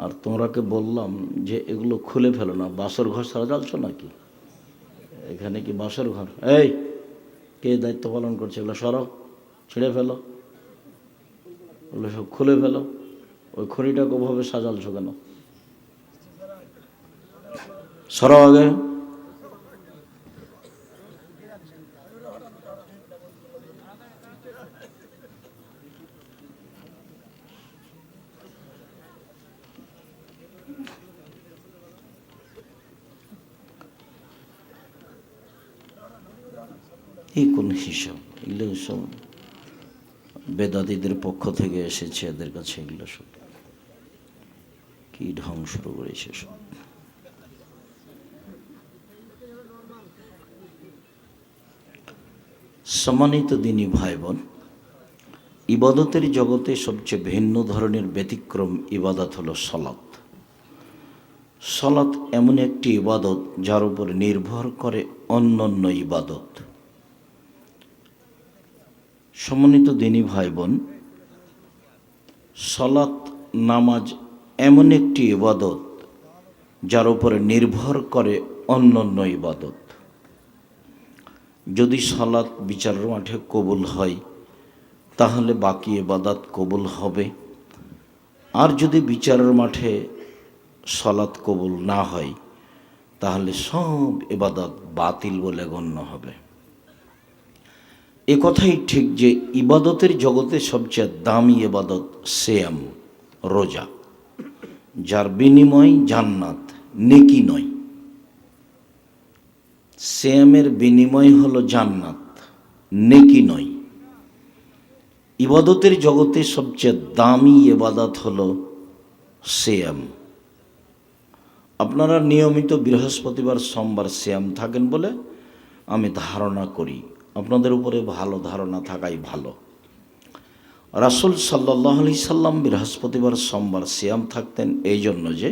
আর তোমরাকে বললাম যে এগুলো খুলে ফেলো না, বাসর ঘর সারা জ্বালছো নাকি? এখানে কি বাসর ঘর? এই কে দায়িত্ব পালন করছে? এগুলো সরাও, ছিঁড়ে ফেলো, ওগুলো সব খুলে ফেলো। ওই খড়িটাকে ওভাবে সাজালছো কেন? সরাও আগে। এই কোন হিসাব? এগুলো সব বেদাতীদের পক্ষ থেকে এসেছে, এদের কাছে এগুলো সব কি ঢং শুরু করেছে সব। সম্মানিত দিনী ভাই বোন, ইবাদতের জগতে সবচেয়ে ভিন্ন ধরনের ব্যতিক্রম ইবাদত হলো সলাত। সলাত এমন একটি ইবাদত যার উপর নির্ভর করে অন্যান্য ইবাদত। সম্মানিত দিনী ভাই বোন, সলাত নামাজ এমন একটি ইবাদত যার উপরে নির্ভর করে অন্যান্য ইবাদত। যদি সলাত বিচারের মাঠে কবুল হয় তাহলে বাকি ইবাদত কবুল হবে, আর যদি বিচারের মাঠে সলাত কবুল না হয় তাহলে সব ইবাদত বাতিল বলে গণ্য হবে। এ কথাই ঠিক যে ইবাদতের জগতে সবচেয়ে দামি ইবাদত সিয়াম, রোজা, যার বিনিময় জান্নাত, নেকি নয়। সিয়ামের বিনিময় হলো জান্নাত, নেকি নয়। ইবাদতের জগতে সবচেয়ে দামি ইবাদত হলো সিয়াম। আপনারা নিয়মিত বৃহস্পতিবার সোমবার সিয়াম থাকেন বলে আমি ধারণা করি, আপনাদের উপরে ভালো ধারণা থাকাই ভালো। রাসূল সাল্লাল্লাহু আলাইহি সাল্লাম বৃহস্পতিবার সোমবার সিয়াম থাকতেন এই জন্য যে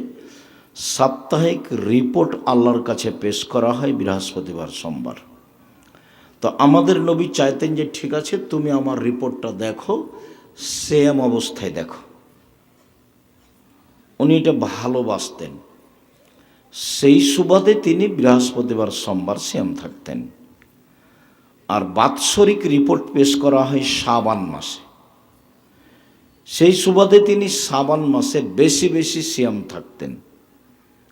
সাপ্তাহিক রিপোর্ট আল্লাহর কাছে পেশ করা হয় বৃহস্পতিবার সোমবার। তো আমাদের নবী চাইতেন যে ঠিক আছে, তুমি আমার রিপোর্টটা দেখো, সিয়াম অবস্থায় দেখো। উনি এটা ভালোবাসতেন, সেই সুবাদে তিনি বৃহস্পতিবার সোমবার সিয়াম থাকতেন। আর বাৎসরিক রিপোর্ট পেশ করা হয় শাবান মাসে, সেই সুবাদে তিনি শাবান মাসে বেশি বেশি সিয়াম থাকতেন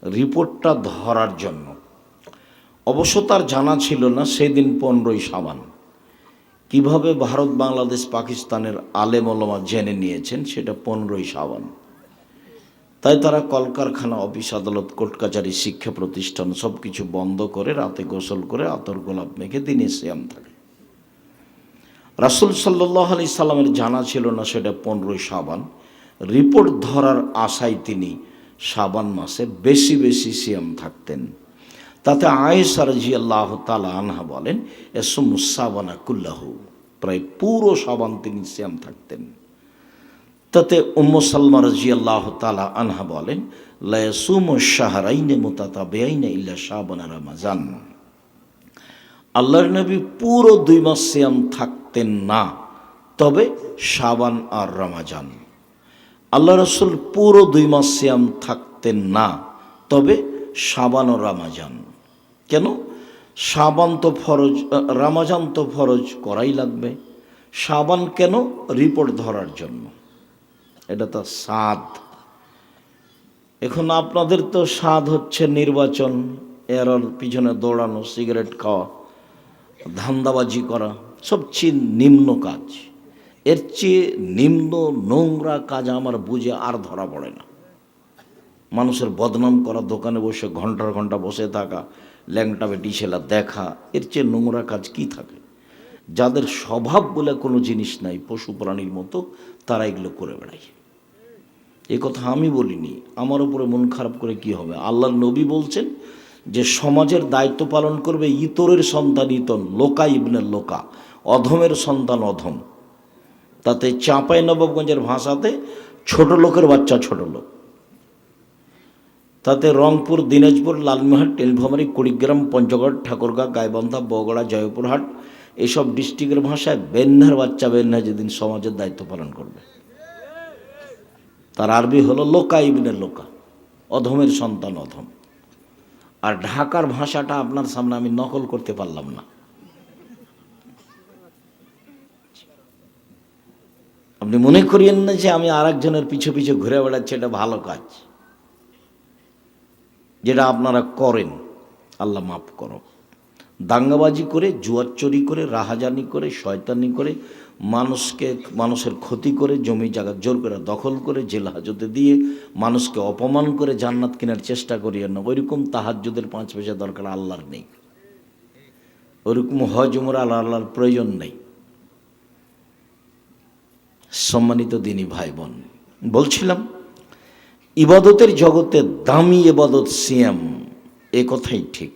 রিপোর্টটা ধরার জন্য। অবশ্য তার জানা ছিল না সেদিন 15ই শাবান। কিভাবে ভারত, বাংলাদেশ, পাকিস্তানের আলেম ওলামা জেনে নিয়েছেন সেটা 15ই শাবান। তাই তারা কলকারখানা, অফিস আদালত, কোর্ট কাচারি, শিক্ষা প্রতিষ্ঠান সব কিছু বন্ধ করে রাতে গোসল করে আতর গোলাপ মেখে দিনে সিয়াম থাকে। রাসূল সাল্লাল্লাহু আলাইহি সাল্লামের জানা ছিল না সেটা 15ই শাবান। রিপোর্ট ধরার আশায় তিনি শাবান মাসে বেশি বেশি সিয়াম থাকতেন। তাতে আয়েশা রাদিয়াল্লাহু তাআলা আনহা বলেন, ইয়াসুমুস শাবানা কুল্লাহু, প্রায় পুরো শাবান তিনি সিয়াম থাকতেন। তাতে উম্মু সালমা রাদিয়াল্লাহু তাআলা আনহা বলেন, লা ইয়াসুমুশ শাহরাইনি মুতাতাবিআইনি ইল্লা শাবান আর রমাজান। আল্লাহর নবী পুরো 2 মাস সিয়াম থাকতেন না, তবে শাবান আর রমাজান। আল্লাহ রাসূল পুরো 2 মাস সিয়াম থাকতেন না, তবে শাবান ও রমাজান। কেন? শাবান তো ফরজ, রমাজান তো ফরজ করাই লাগবে। শাবান কেন? রিপোর্ট ধরার জন্য। এটা তো স্বাদ। এখন আপনাদের তো স্বাদ হচ্ছে নির্বাচন, এর পিছনে দৌড়ানো, সিগারেট খাওয়া, ধান্দাবাজি করা, সবচেয়ে নিম্ন কাজ। এর চেয়ে নিম্ন নোংরা কাজ আমার বুঝে আর ধরা পড়ে না। মানুষের বদনাম করা, দোকানে বসে ঘন্টার ঘন্টা বসে থাকা, ল্যাংটা বেটি ছেলা দেখা, এর চেয়ে নোংরা কাজ কি থাকে? যাদের স্বভাব বলে কোনো জিনিস নাই, পশু প্রাণীর মতো, তারা এগুলো করে বেড়ায়। এ কথা আমি বলিনি, আমার উপরে মন খারাপ করে কি হবে? আল্লাহর নবী বলছেন যে সমাজের দায়িত্ব পালন করবে ইতরের সন্তান ইতন, লোকা ইবনে লোকা, অধমের সন্তান অধম। তাতে চাঁপাইনবাবগঞ্জের ভাষাতে ছোট লোকের বাচ্চা ছোট লোক। তাতে রংপুর, দিনাজপুর, লালমোহন, নীলফামারী, কুড়িগ্রাম, পঞ্চগড়, ঠাকুরগাঁ, গাইবান্ধা, বগুড়া, জয়পুরহাট এইসব ডিস্ট্রিক্টের ভাষায় বেন্নার বাচ্চা বেন্না যেদিন সমাজের দায়িত্ব পালন করবে। তার আরবি হলো লোকা ইবনে লোকা, অধমের সন্তান অধম। আর ঢাকার ভাষাটা আপনার সামনে আমি নকল করতে পারলাম না। আপনি মনে করিয়েন না যে আমি আর একজনের পিছু পিছু ঘুরে বেড়াচ্ছি, এটা ভালো কাজ যেটা আপনারা করেন, আল্লাহ মাফ করো। দাঙ্গাবাজি করে, জুয়ার চুরি করে, রাহাজানি করে, শয়তানি করে, মানুষের ক্ষতি করে, জমি জায়গা জোর করে দখল করে, জেল হাজতে দিয়ে মানুষকে অপমান করে জান্নাত কেনার চেষ্টা করিয়েন না। ওইরকম তাহাজ্জুদের 5 পয়সা দরকার আল্লাহর নেই, ওইরকম হজ উমরা আল্লাহর প্রয়োজন নেই। সম্মানিত দিনী ভাই বোন, বলছিলাম ইবাদতের জগতে দামি ইবাদত সিয়াম, এ কথাই ঠিক।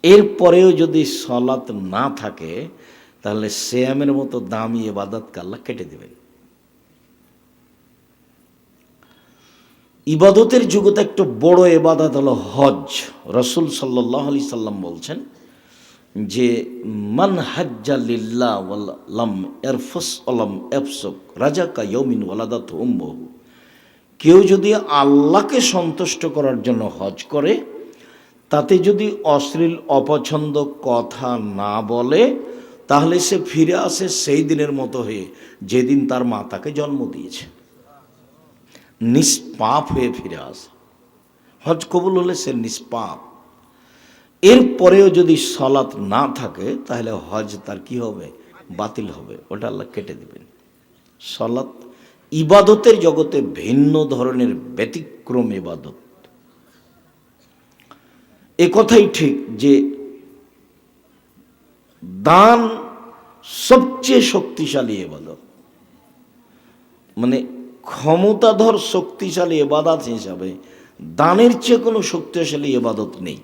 এরপরেও যদি সালাত না থাকে তাহলে সিয়ামের মতো দামি ইবাদতকে আল্লাহ কেটে দেবেন। ইবাদতের জগতে একটা বড় ইবাদত হলো হজ। রাসূল সাল্লাল্লাহু আলাইহি সাল্লাম বলছেন যে মান হাজ্জা লিল্লাহ ওয়ালাম ইয়ারফুস ওয়ালাম ইয়াফসুক রাজাকা ইয়াউমিন ওয়ালাদাতহু উম্মুহু, কেউ যদি আল্লাহকে সন্তুষ্ট করার জন্য হজ করে, তাতে যদি অশ্লীল অপছন্দ কথা না বলে, তাহলে সে ফিরে আসে সেই দিনের মতো হয়ে যেদিন তার মা তাকে জন্ম দিয়েছে। নিষ্পাপ হয়ে ফিরে আসে। হজ কবুল হলে সে নিষ্পাপ। এরপরেও যদি সালাত না থাকে তাহলে হজ তার কি হবে? বাতিল হবে, ওটা আল্লাহ কেটে দেবেন। সালাত ইবাদতের জগতে ভিন্ন ধরনের ব্যতিক্রম ইবাদত। এ কথাই ঠিক যে দান সবচেয়ে শক্তিশালী ইবাদত, মানে ক্ষমতাধর শক্তিশালী ইবাদত হিসাবে দানের চেয়ে কোনো শক্তিশালী ইবাদত নেই।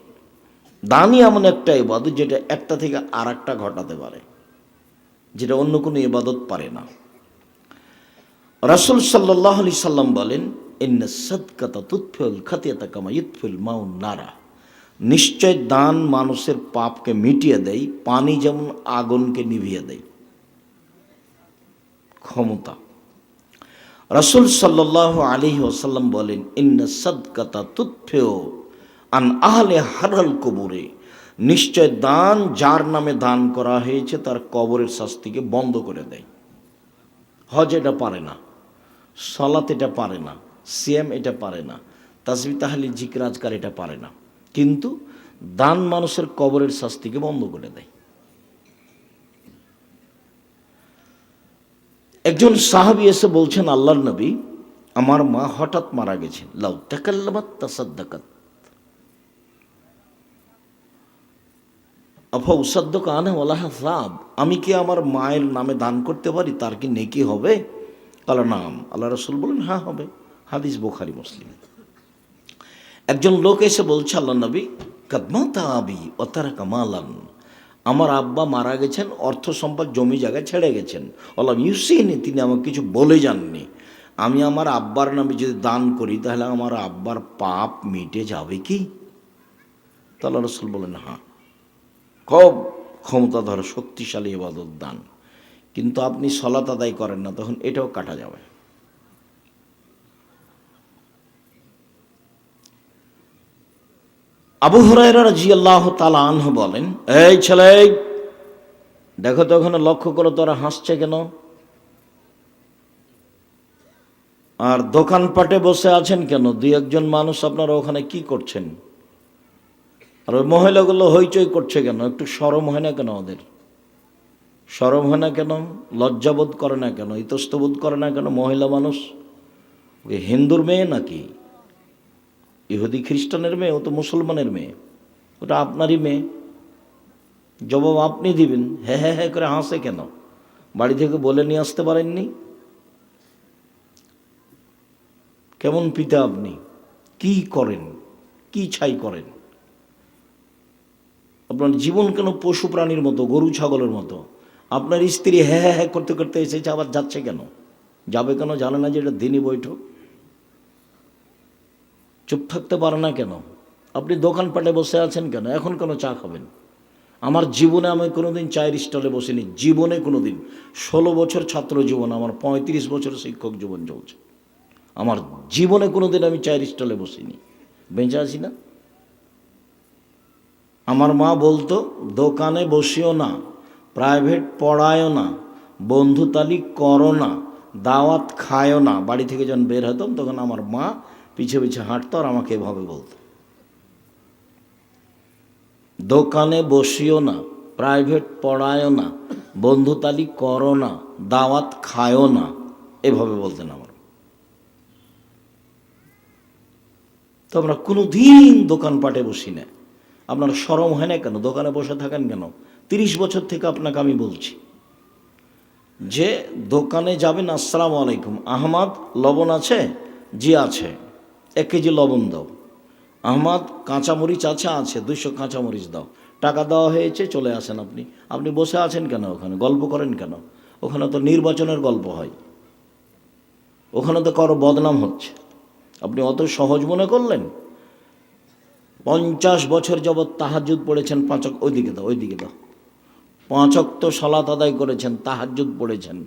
দানই এমন একটা ইবাদত যেটা একটা থেকে আর একটা ঘটাতে পারে, যেটা অন্য কোনো ইবাদত পারে না। রাসূল সাল্লাল্লাহু আলাইহি সাল্লাম বলেন, ইন্নাস সাদকাতা তুতফিউল খাতিয়াতা কামা ইউতফিল মাউন নারা, নিশ্চয় দান মানুষের পাপকে মিটিয়ে দেয়, পানি যেমন আগুনকে নিভিয়ে দেয়। ক্ষমতা। রাসূল সাল্লাল্লাহু আলাইহি ওয়াসাল্লাম বলেন, ইন্নাস সাদকাতা তুতফিউ আন আহলে হারাল কবরে, নিশ্চয় দান যার নামে দান করা হয়েছে তার কবরের শাস্তিকে বন্ধ করে দেয়। হজ এটা পারে না, সালাত এটা পারে না, সিয়াম এটা পারে না, তাসবিহ তাহলিল জিকির আজকার এটা পারে না, কিন্তু দান মানুষের কবরের শাস্তিকে বন্ধ করে দেয়। একজন সাহাবী এসে বলছেন, আল্লাহর নবী, আমার মা হঠাৎ মারা গেছেন, লাউ তাকাল্লামাত তাসাদ্দাকাত আফা উসাদ্দাক আনহা ওয়ালাহা সাব, আমি কি আমার মায়ের নামে দান করতে পারি, তার কি নেকি হবে? কালা নাম। আল্লাহ রাসূল বলেন, হ্যাঁ হবে। হাদিস বুখারী মুসলিম। একজন লোক এসে বলছে, আল্লাহ নবী, কাদমাতা আবি ওয়া তারাকা মালান, আমার আব্বা মারা গেছেন, অর্থ সম্পদ জমি জায়গা ছেড়ে গেছেন, ওয়ালাম ইউসিনি, তিনি আমাকে কিছু বলে যাননি। আমি আমার আব্বার নামে যদি দান করি তাহলে আমার আব্বার পাপ মিটে যাবে কি? তো আল্লাহ রাসূল বলেন, হ্যাঁ, খুব ক্ষমতাধর শক্তিশালী ইবাদত দান, কিন্তু আপনি সালাত আদায় করেন না, তখন এটাও কাটা যাবে। আবু হুরায়রা রাদিয়াল্লাহু তাআলা আনহু বলেন, এই ছেলে, দেখো তো ওখানে লক্ষ্য করো তোরা হাসছে কেন? আর দোকানপাটে বসে আছেন কেন? দুই একজন মানুষ আপনারা ওখানে কি করছেন? আর ওই মহিলাগুলো হইচই করছে কেন? একটু শরম হয় না কেন? ওদের শরম হয় না কেন? লজ্জাবোধ করে না কেন? ইতস্তবোধ করে না কেন? মহিলা মানুষ হিন্দুর মেয়ে নাকি ইহুদি খ্রিস্টানের মেয়ে? ও তো মুসলমানের মেয়ে, ওটা আপনারই মেয়ে, জবাব আপনি দিবেন। হ্যাঁ হ্যাঁ হ্যাঁ করে হাসে কেন? বাড়ি থেকে বলে নিয়ে আসতে পারেননি? কেমন পিতা আপনি? কি করেন? কি ছাই করেন? আপনার জীবন কেন পশু প্রাণীর মতো, গরু ছাগলের মতো? আপনার স্ত্রী হ্যাঁ হ্যাঁ হ্যাঁ করতে করতে এসেছে, আবার যাচ্ছে কেন? যাবে কেন? জানে না যে এটা দিনই বৈঠক? চুপ থাকতে পারে না কেন? আপনি দোকানপাটে বসে আছেন কেন? এখন কেন চা খাবেন? আমার জীবনে আমি কোনোদিন চায়ের স্টলে বসিনি, জীবনে কোনোদিন। 16 বছর ছাত্র জীবন আমার, 35 বছর শিক্ষক জীবন চলছে। আমার জীবনে কোনোদিন আমি চায়ের স্টলে বসিনি, বেঁচে আছি না। আমার মা বলতো, দোকানে বসিও না, প্রাইভেট পড়ায়ও না, বন্ধুতালি করো না, দাওয়াত খায়ও না। বাড়ি থেকে যখন বের হতাম তখন আমার মা পিছে পিছে হাঁটতো আর আমাকে এভাবে বলতো, দোকানে বসিও না, প্রাইভেট পড়ায়ও না, বন্ধুতালি করো না, দাওয়াত খায়ও না, এভাবে বলতেন আমার। তো আমরা কোনো দিন দোকানপাটে বসি না। আপনার শরম হয় না কেন? দোকানে বসে থাকেন কেন? 30 বছর থেকে আপনাকে আমি বলছি যে দোকানে যাবেন, আসসালামু আলাইকুম, আহমদ লবণ আছে? জি আছে, 1 কেজি লবণ দাও। আহমদ কাঁচামরিচ আছে? আছে, 200 কাঁচামরিচ দাও। টাকা দেওয়া হয়েছে, চলে আসেন। আপনি আপনি বসে আছেন কেন? ওখানে গল্প করেন কেন? ওখানে তো নির্বাচনের গল্প হয়, ওখানে তো কারো বদনাম হচ্ছে। আপনি অত সহজ মনে করলেন? 50 বছর যাবৎ তাহাজ্জুদ পড়েছেন, 5 ওয়াক্ত, ওইদিকে দাও, ওইদিকে দাও, 5 ওয়াক্ত সালাত আদায় করেছেন, তাহাজ্জুদ পড়েছেন,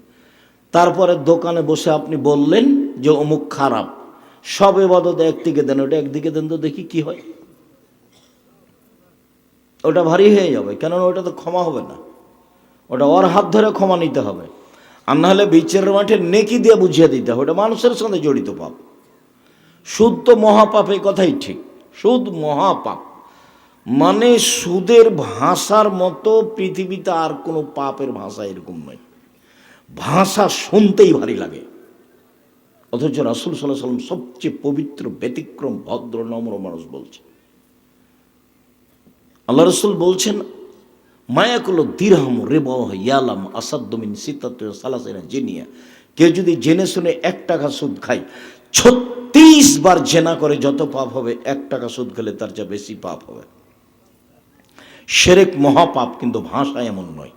তারপরে দোকানে বসে আপনি বললেন যে অমুক খারাপ। সব ইবাদত একদিকে দেন, ওটা একদিকে দেন তো দেখি কি হয়। ওটা ভারী হয়ে যাবে, কেননা ওটা তো ক্ষমা হবে না, ওটা ওর হাত ধরে ক্ষমা নিতে হবে। আর না হলে বিচারের মাঠে নেকি দিয়ে বুঝিয়ে দিতে হবে, ওটা মানুষের সঙ্গে জড়িত পাপ। সুদ তো মহাপাপ, এই কথাই ঠিক। সুদ মহাপাপ, মানে সুদের ভাষার মতো পৃথিবীতে আর কোনো পাপের ভাষা এরকম নয়। ভাষা শুনতেই ভারী লাগে, অথচ রাসূল সাল্লাল্লাহু আলাইহি ওয়াসাল্লাম সবচেয়ে পবিত্র, ব্যতিক্রম, ভদ্র, নম্র মানুষ বলছেন। আল্লাহ রাসূল বলছেন, মায়াকুল দিরহাম রিবা ইয়ালাম আসাদ্দু মিন সিত্তাতি সালাসিনা জিনিয়া। কেউ যদি জেনে শুনে 1 টাকা সুদ খায়, 36 বার জেনা করে যত পাপ হবে, 1 টাকা সুদ খেলে তার চেয়ে বেশি পাপ হবে। শিরক মহাপাপ, কিন্তু ভাষা এমন নয়।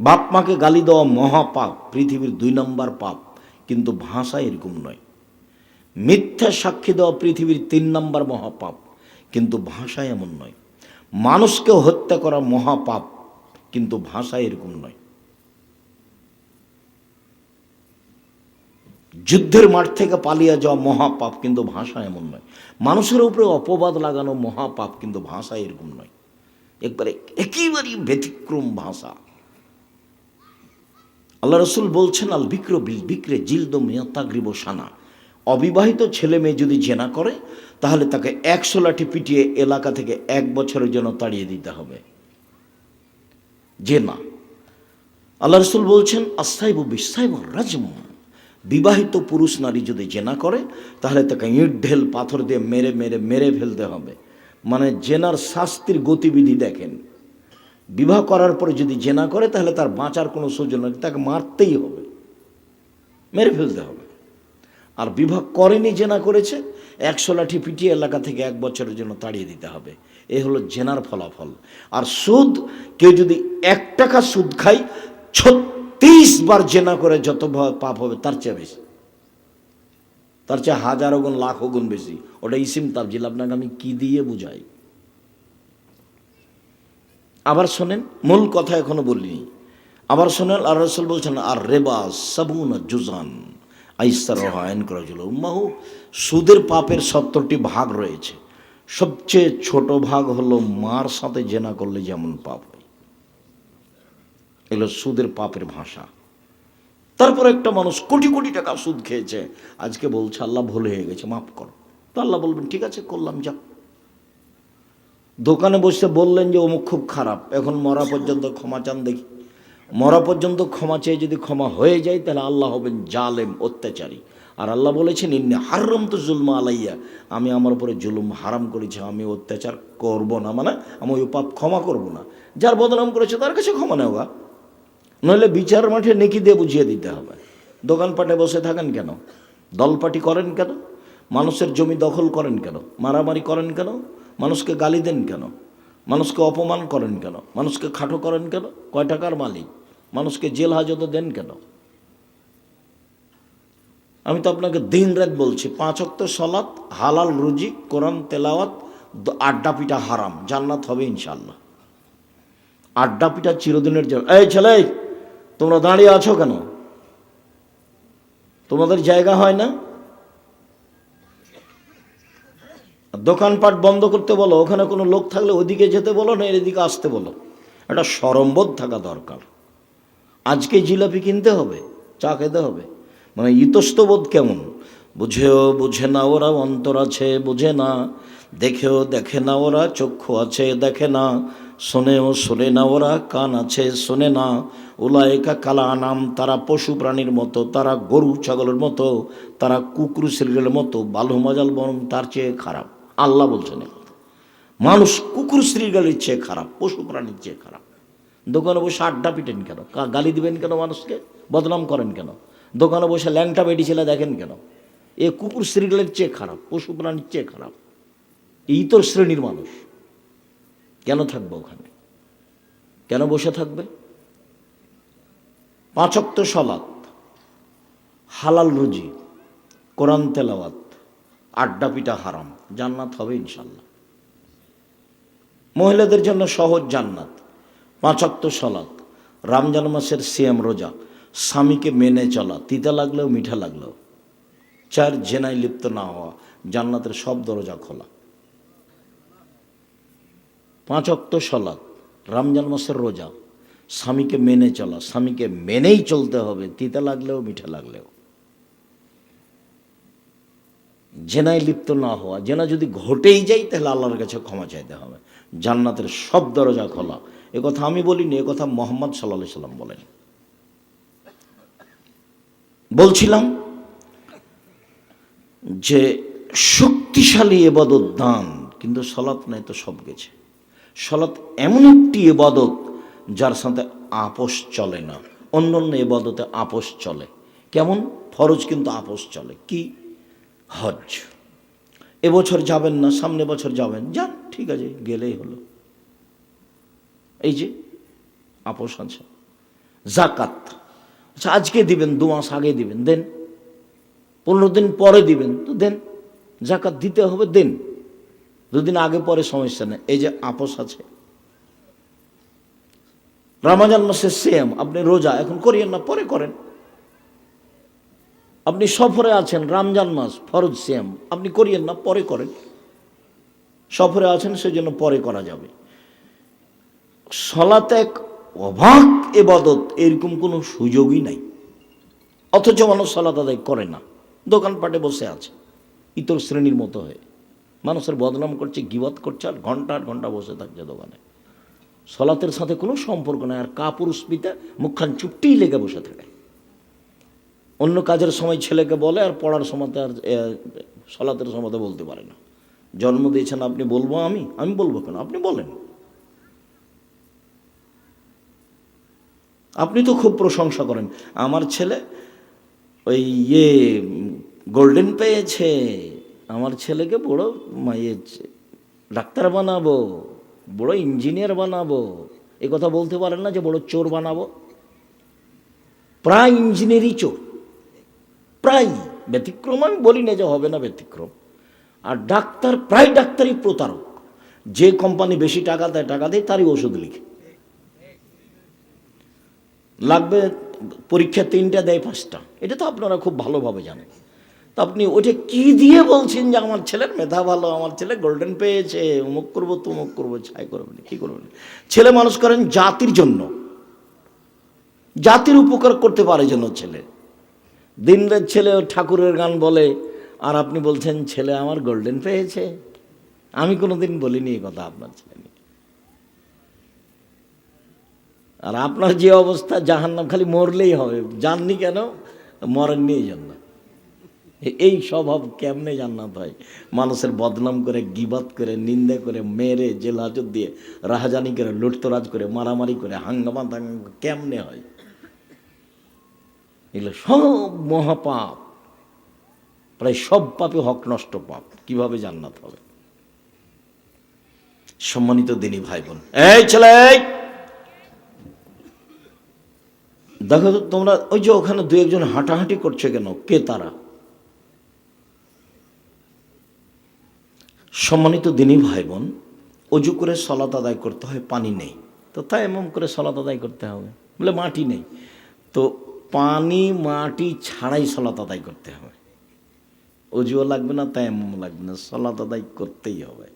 বাপ মাকে গালি দেওয়া মহাপাপ, পৃথিবীর 2 নম্বর পাপ, কিন্তু ভাষা এরকম নয়। মিথ্যা সাক্ষী দেওয়া পৃথিবীর 3 নম্বর মহাপাপ, কিন্তু ভাষা এমন নয়। মানুষকে হত্যা করা মহাপাপ, কিন্তু ভাষা এরকম নয়। যুদ্ধের মাঠ থেকে পালিয়ে যাওয়া মহাপাপ, কিন্তু ভাষা এমন নয়। মানুষের উপরে অপবাদ লাগানো মহাপাপ, কিন্তু ভাষা এরকম নয়। একেবারেই ব্যতিক্রম ভাষা। আল্লাহ রাসূল বলছেন, আল বিক্র বিল বিক্রে জিলদু মিয়াতাগরিব সানা। অবিবাহিত ছেলে মেয়ে যদি জেনা করে, তাহলে তাকে 100 লাঠি পিটিয়ে এলাকা থেকে 1 বছরের জন্য তাড়িয়ে দিতে হবে। জেনা। আল্লাহ রাসূল বলছেন, আসাইবু বিসাইবু রাজম। বিবাহিত পুরুষ নারী যদি জেনা করে, তাহলে তাকে ইট ঢেল পাথর দিয়ে মেরে মেরে মেরে ফেলতে হবে। মানে জেনার শাস্তির গতিবিধি দেখেন। বিবাহ করার পরে যদি জেনা করে, তাহলে তার বাঁচার কোনো সুযোগ নেই, তাকে মারতেই হবে, মেরে ফেলতে হবে। আর বিবাহ করেনি, জেনা করেছে, 100 লাঠি পিটিয়ে এলাকা থেকে 1 বছরের জন্য তাড়িয়ে দিতে হবে। এ হলো জেনার ফলাফল। আর সুদ, কেউ যদি 1 টাকা সুদ খায়, 36 বার জেনা করে যত পাপ হবে, তার চেয়ে বেশি, তার চেয়ে হাজারো গুণ, লাখো গুণ বেশি। ওটা ইসিম তাবজিল, আপনাকে আমি কি দিয়ে বুঝাই। আবার শোনেন, মূল কথা এখনো বলিনি। আবার শোনেন, আর রাসূল বলছেন, আর রেবা সাবুনা জুজান আইসার আইন করা ছিল উম্মাহু। সুদের পাপের 70টি ভাগ রয়েছে। সবচেয়ে ছোট ভাগ হলো মার সাথে জেনা করলে যেমন পাপ হয়। এগুলো সুদের পাপের ভাষা। তারপর একটা মানুষ কোটি কোটি টাকা সুদ খেয়েছে, আজকে বলছে আল্লাহ ভুল হয়ে গেছে, মাফ করো। তো আল্লাহ বলবেন, ঠিক আছে, করলাম, যা। দোকানে বসে বললেন যে অমুক খুব খারাপ, এখন মরা পর্যন্ত ক্ষমা চান দেখি। মরা পর্যন্ত ক্ষমা চেয়ে যদি ক্ষমা হয়ে যায়, তাহলে আল্লাহ হবেন জালেম, অত্যাচারী। আর আল্লাহ বলেছেন, ইন্নী হারামতু যুলমা আলাইয়া, আমি আমার উপরে জুলুম হারাম করেছি, আমি অত্যাচার করব না, মানে আমি ওই পাপ ক্ষমা করব না। যার বদনাম করেছে তার কাছে ক্ষমা নেওয়া, নইলে বিচার মাঠে নেকি দিয়ে বুঝিয়ে দিতে হবে। দোকানপাটে বসে থাকেন কেন? দলপাটি করেন কেন? মানুষের জমি দখল করেন কেন? মারামারি করেন কেন? মানুষকে গালি দেন কেন? মানুষকে অপমান করেন কেন? মানুষকে খাটো করেন কেন? কয় টাকার মালিক? মানুষকে জেল হাজতে দেন কেন? আমি তো আপনাকে দিন রাত বলছি, 5 ওয়াক্ত সালাত, হালাল রুজি, কোরআন তেলাওয়াত, আড্ডা পিটা হারাম, জান্নাত হবে ইনশাআল্লাহ। আড্ডা পিটা চিরদিনের জন্য। এই ছেলে, তোমরা দাঁড়িয়ে আছো কেন? তোমাদের জায়গা হয় না? দোকানপাট বন্ধ করতে বলো, ওখানে কোনো লোক থাকলে ওদিকে যেতে বলো, না এদিকে আসতে বলো। একটা শরমবোধ থাকা দরকার। আজকে জিলাপি কিনতে হবে, চা খেতে হবে, মানে ইতস্তবোধ কেমন? বুঝেও বুঝে না ওরা, অন্তর আছে বোঝে না, দেখেও দেখে না ওরা, চক্ষু আছে দেখে না, শোনেও শোনে না ওরা, কান আছে শোনে না। উলায়েকা কালা আনাম, তারা পশু প্রাণীর মতো, তারা গরু ছাগলের মতো, তারা কুকুর শ্রীগেলের মতো, বালু মজাল বরং তার চেয়ে খারাপ। আল্লাহ বলছেন মানুষ কুকুর শ্রীগালের চেয়ে খারাপ, পশু প্রাণীর চেয়ে খারাপ। দোকানে বসে আড্ডা পিটেন কেন? গালি দিবেন কেন? মানুষকে বদনাম করেন কেন? দোকানে বসে ল্যাংটা বেটি ছেলে দেখেন কেন? এ কুকুর শ্রীগালের চেয়ে খারাপ, পশু প্রাণীর চেয়ে খারাপ। এই তোর শ্রেণীর মানুষ কেন থাকবে ওখানে? কেন বসে থাকবে? 5 ওয়াক্ত সালাত, হালাল রুজি, কোরআন তেলাওয়াত, আড্ডা পিটা হারাম, জান্নাত হবে ইনশাল্লাহ। মহিলাদের জন্য সহজ জান্নাত, 5 ওয়াক্ত সালাত, রমজান মাসের সিয়াম রোজা, স্বামীকে মেনে চলা, তিতা লাগলেও মিঠা লাগলেও, 4 জেনায় লিপ্ত না হওয়া, জান্নাতের সব দরজা খোলা। 5 ওয়াক্ত সালাত, রমজান মাসের রোজা, স্বামীকে মেনে চলা, স্বামীকে মেনেই চলতে হবে, তিতা লাগলেও মিঠা লাগলেও। জেনায় লিপ্ত না হওয়া, জেনা যদি ঘটেই যায় তাহলে আল্লাহর কাছে ক্ষমা চাইতে হবে, জান্নাতের সব দরজা খোলা। এ কথা আমি বলিনি, এ কথা মুহাম্মদ সাল্লাল্লাহু আলাইহি সাল্লাম বলেন। বলছিলাম যে শক্তিশালী ইবাদত দান, কিন্তু সালাত নাই তো সব গেছে। সালাত এমন একটি ইবাদত যার সাথে আপোষ চলে না। অন্য অন্য ইবাদতে আপোষ চলে। কেমন? ফরজ কিন্তু আপোষ চলে। কি? হজ। এবছর যাবেন না, সামনে বছর যাবেন, যান, ঠিক আছে, গেলেই হলো। এই যে আপোষ আছে। জাকাত, আচ্ছা আজকে দিবেন, 2 মাস আগে দিবেন, দেন। 15 দিন পরে দিবেন, তো দেন। জাকাত দিতে হবে, দেন। 2 দিন আগে পরে সমস্যা নেই। এই যে আপোষ আছে। রমজান মাসের সিয়াম, আপনি রোজা এখন করিয়েন না, পরে করেন। আপনি সফরে আছেন, রমজান মাস ফরজ সিয়াম, আপনি করিয়েন না, পরে করেন। সফরে আছেন সেজন্য পরে করা যাবে। সালাত এক অবাক ইবাদত, এরকম কোনো সুযোগই নাই। অথচ মানুষ সালাত আদায় করে না, দোকানপাটে বসে আছে ইতর শ্রেণীর মতো হয়ে, মানুষের বদনাম করছে, গীবত করছে, আর ঘন্টার ঘন্টা বসে থাকছে দোকানে। সালাতের সাথে কোনো সম্পর্ক নাই। আর কাপুরুষ পিতা মুখখান চুপটিই লেগে বসে থাকে। অন্য কাজের সময় ছেলেকে বলে, আর পড়ার সময় আর সালাতের সময় বলতে পারে না। জন্ম দিয়েছেন আপনি, বলবো আমি? আমি বলবো কেন? আপনি বলেন। আপনি তো খুব প্রশংসা করেন, আমার ছেলে ওই গোল্ডেন পেয়েছে, আমার ছেলেকে বড় ডাক্তার বানাবো, বড় ইঞ্জিনিয়ার বানাবো। এ কথা বলতে পারেন না যে বড় চোর বানাবো? প্রায় ইঞ্জিনিয়ারই চোর, প্রায়। ব্যতিক্রম আমি বলি না যে হবে না ব্যতিক্রম। আর ডাক্তার, প্রায় ডাক্তারই প্রতারক। যে কোম্পানি বেশি টাকা দেয় তারই ওষুধ লিখে। লাগবে পরীক্ষা 3টা দেয় 5টা, এটা তো আপনারা খুব ভালোভাবে জানেন। তো আপনি ওটা কি দিয়ে বলছেন যে আমার ছেলের মেধা ভালো, আমার ছেলে গোল্ডেন পেয়েছে, অমুক করবো তমুক করবো, ছাই করবেন, কি করবেন? ছেলে মানুষ করেন জাতির জন্য, জাতির উপকার করতে পারে জন্য ছেলে। দিনরাত ছেলে ঠাকুরের গান বলে, আর আপনি বলছেন ছেলে আমার গোল্ডেন পেয়েছে। আমি কোনোদিন বলিনি এই কথা আপনার ছেলে নিয়ে। আর আপনার যে অবস্থা, জাহান্নাম, খালি মরলেই হবে। জাননি কেন? মরেননি এই জন্য। এই স্বভাব কেমনে জান্নাত হয়? মানুষের বদনাম করে, গিবাত করে, নিন্দা করে, মেরে, জেল হাজত দিয়ে, রাহাজানি করে, লুটতরাজ করে, মারামারি করে, হাঙ্গামা দাঙ্গা কেমনে হয়? এগুলো সব মহাপাপ, প্রায় সব পাপে হক নষ্ট পাপ। কিভাবে জান্নাত হবে? সম্মানিত দিনী ভাই বোন, এই ছেলে দেখো তো, তোমরা ওই যে ওখানে 2-1 জন হাঁটাহাঁটি করছে কেন? কে তারা? সম্মানিত দিনী ভাই বোন, অজু করে সালাত আদায় করতে হয়, পানি নেই, তো তাই এমন করে সালাত আদায় করতে হবে। বলে মাটি নেই, তো পানি মাটি ছাড়াই সালাত আদায় করতে হবে। অজুও লাগবে না, তায়াম্মুম লাগবে না, সালাত আদায় করতেই হবে।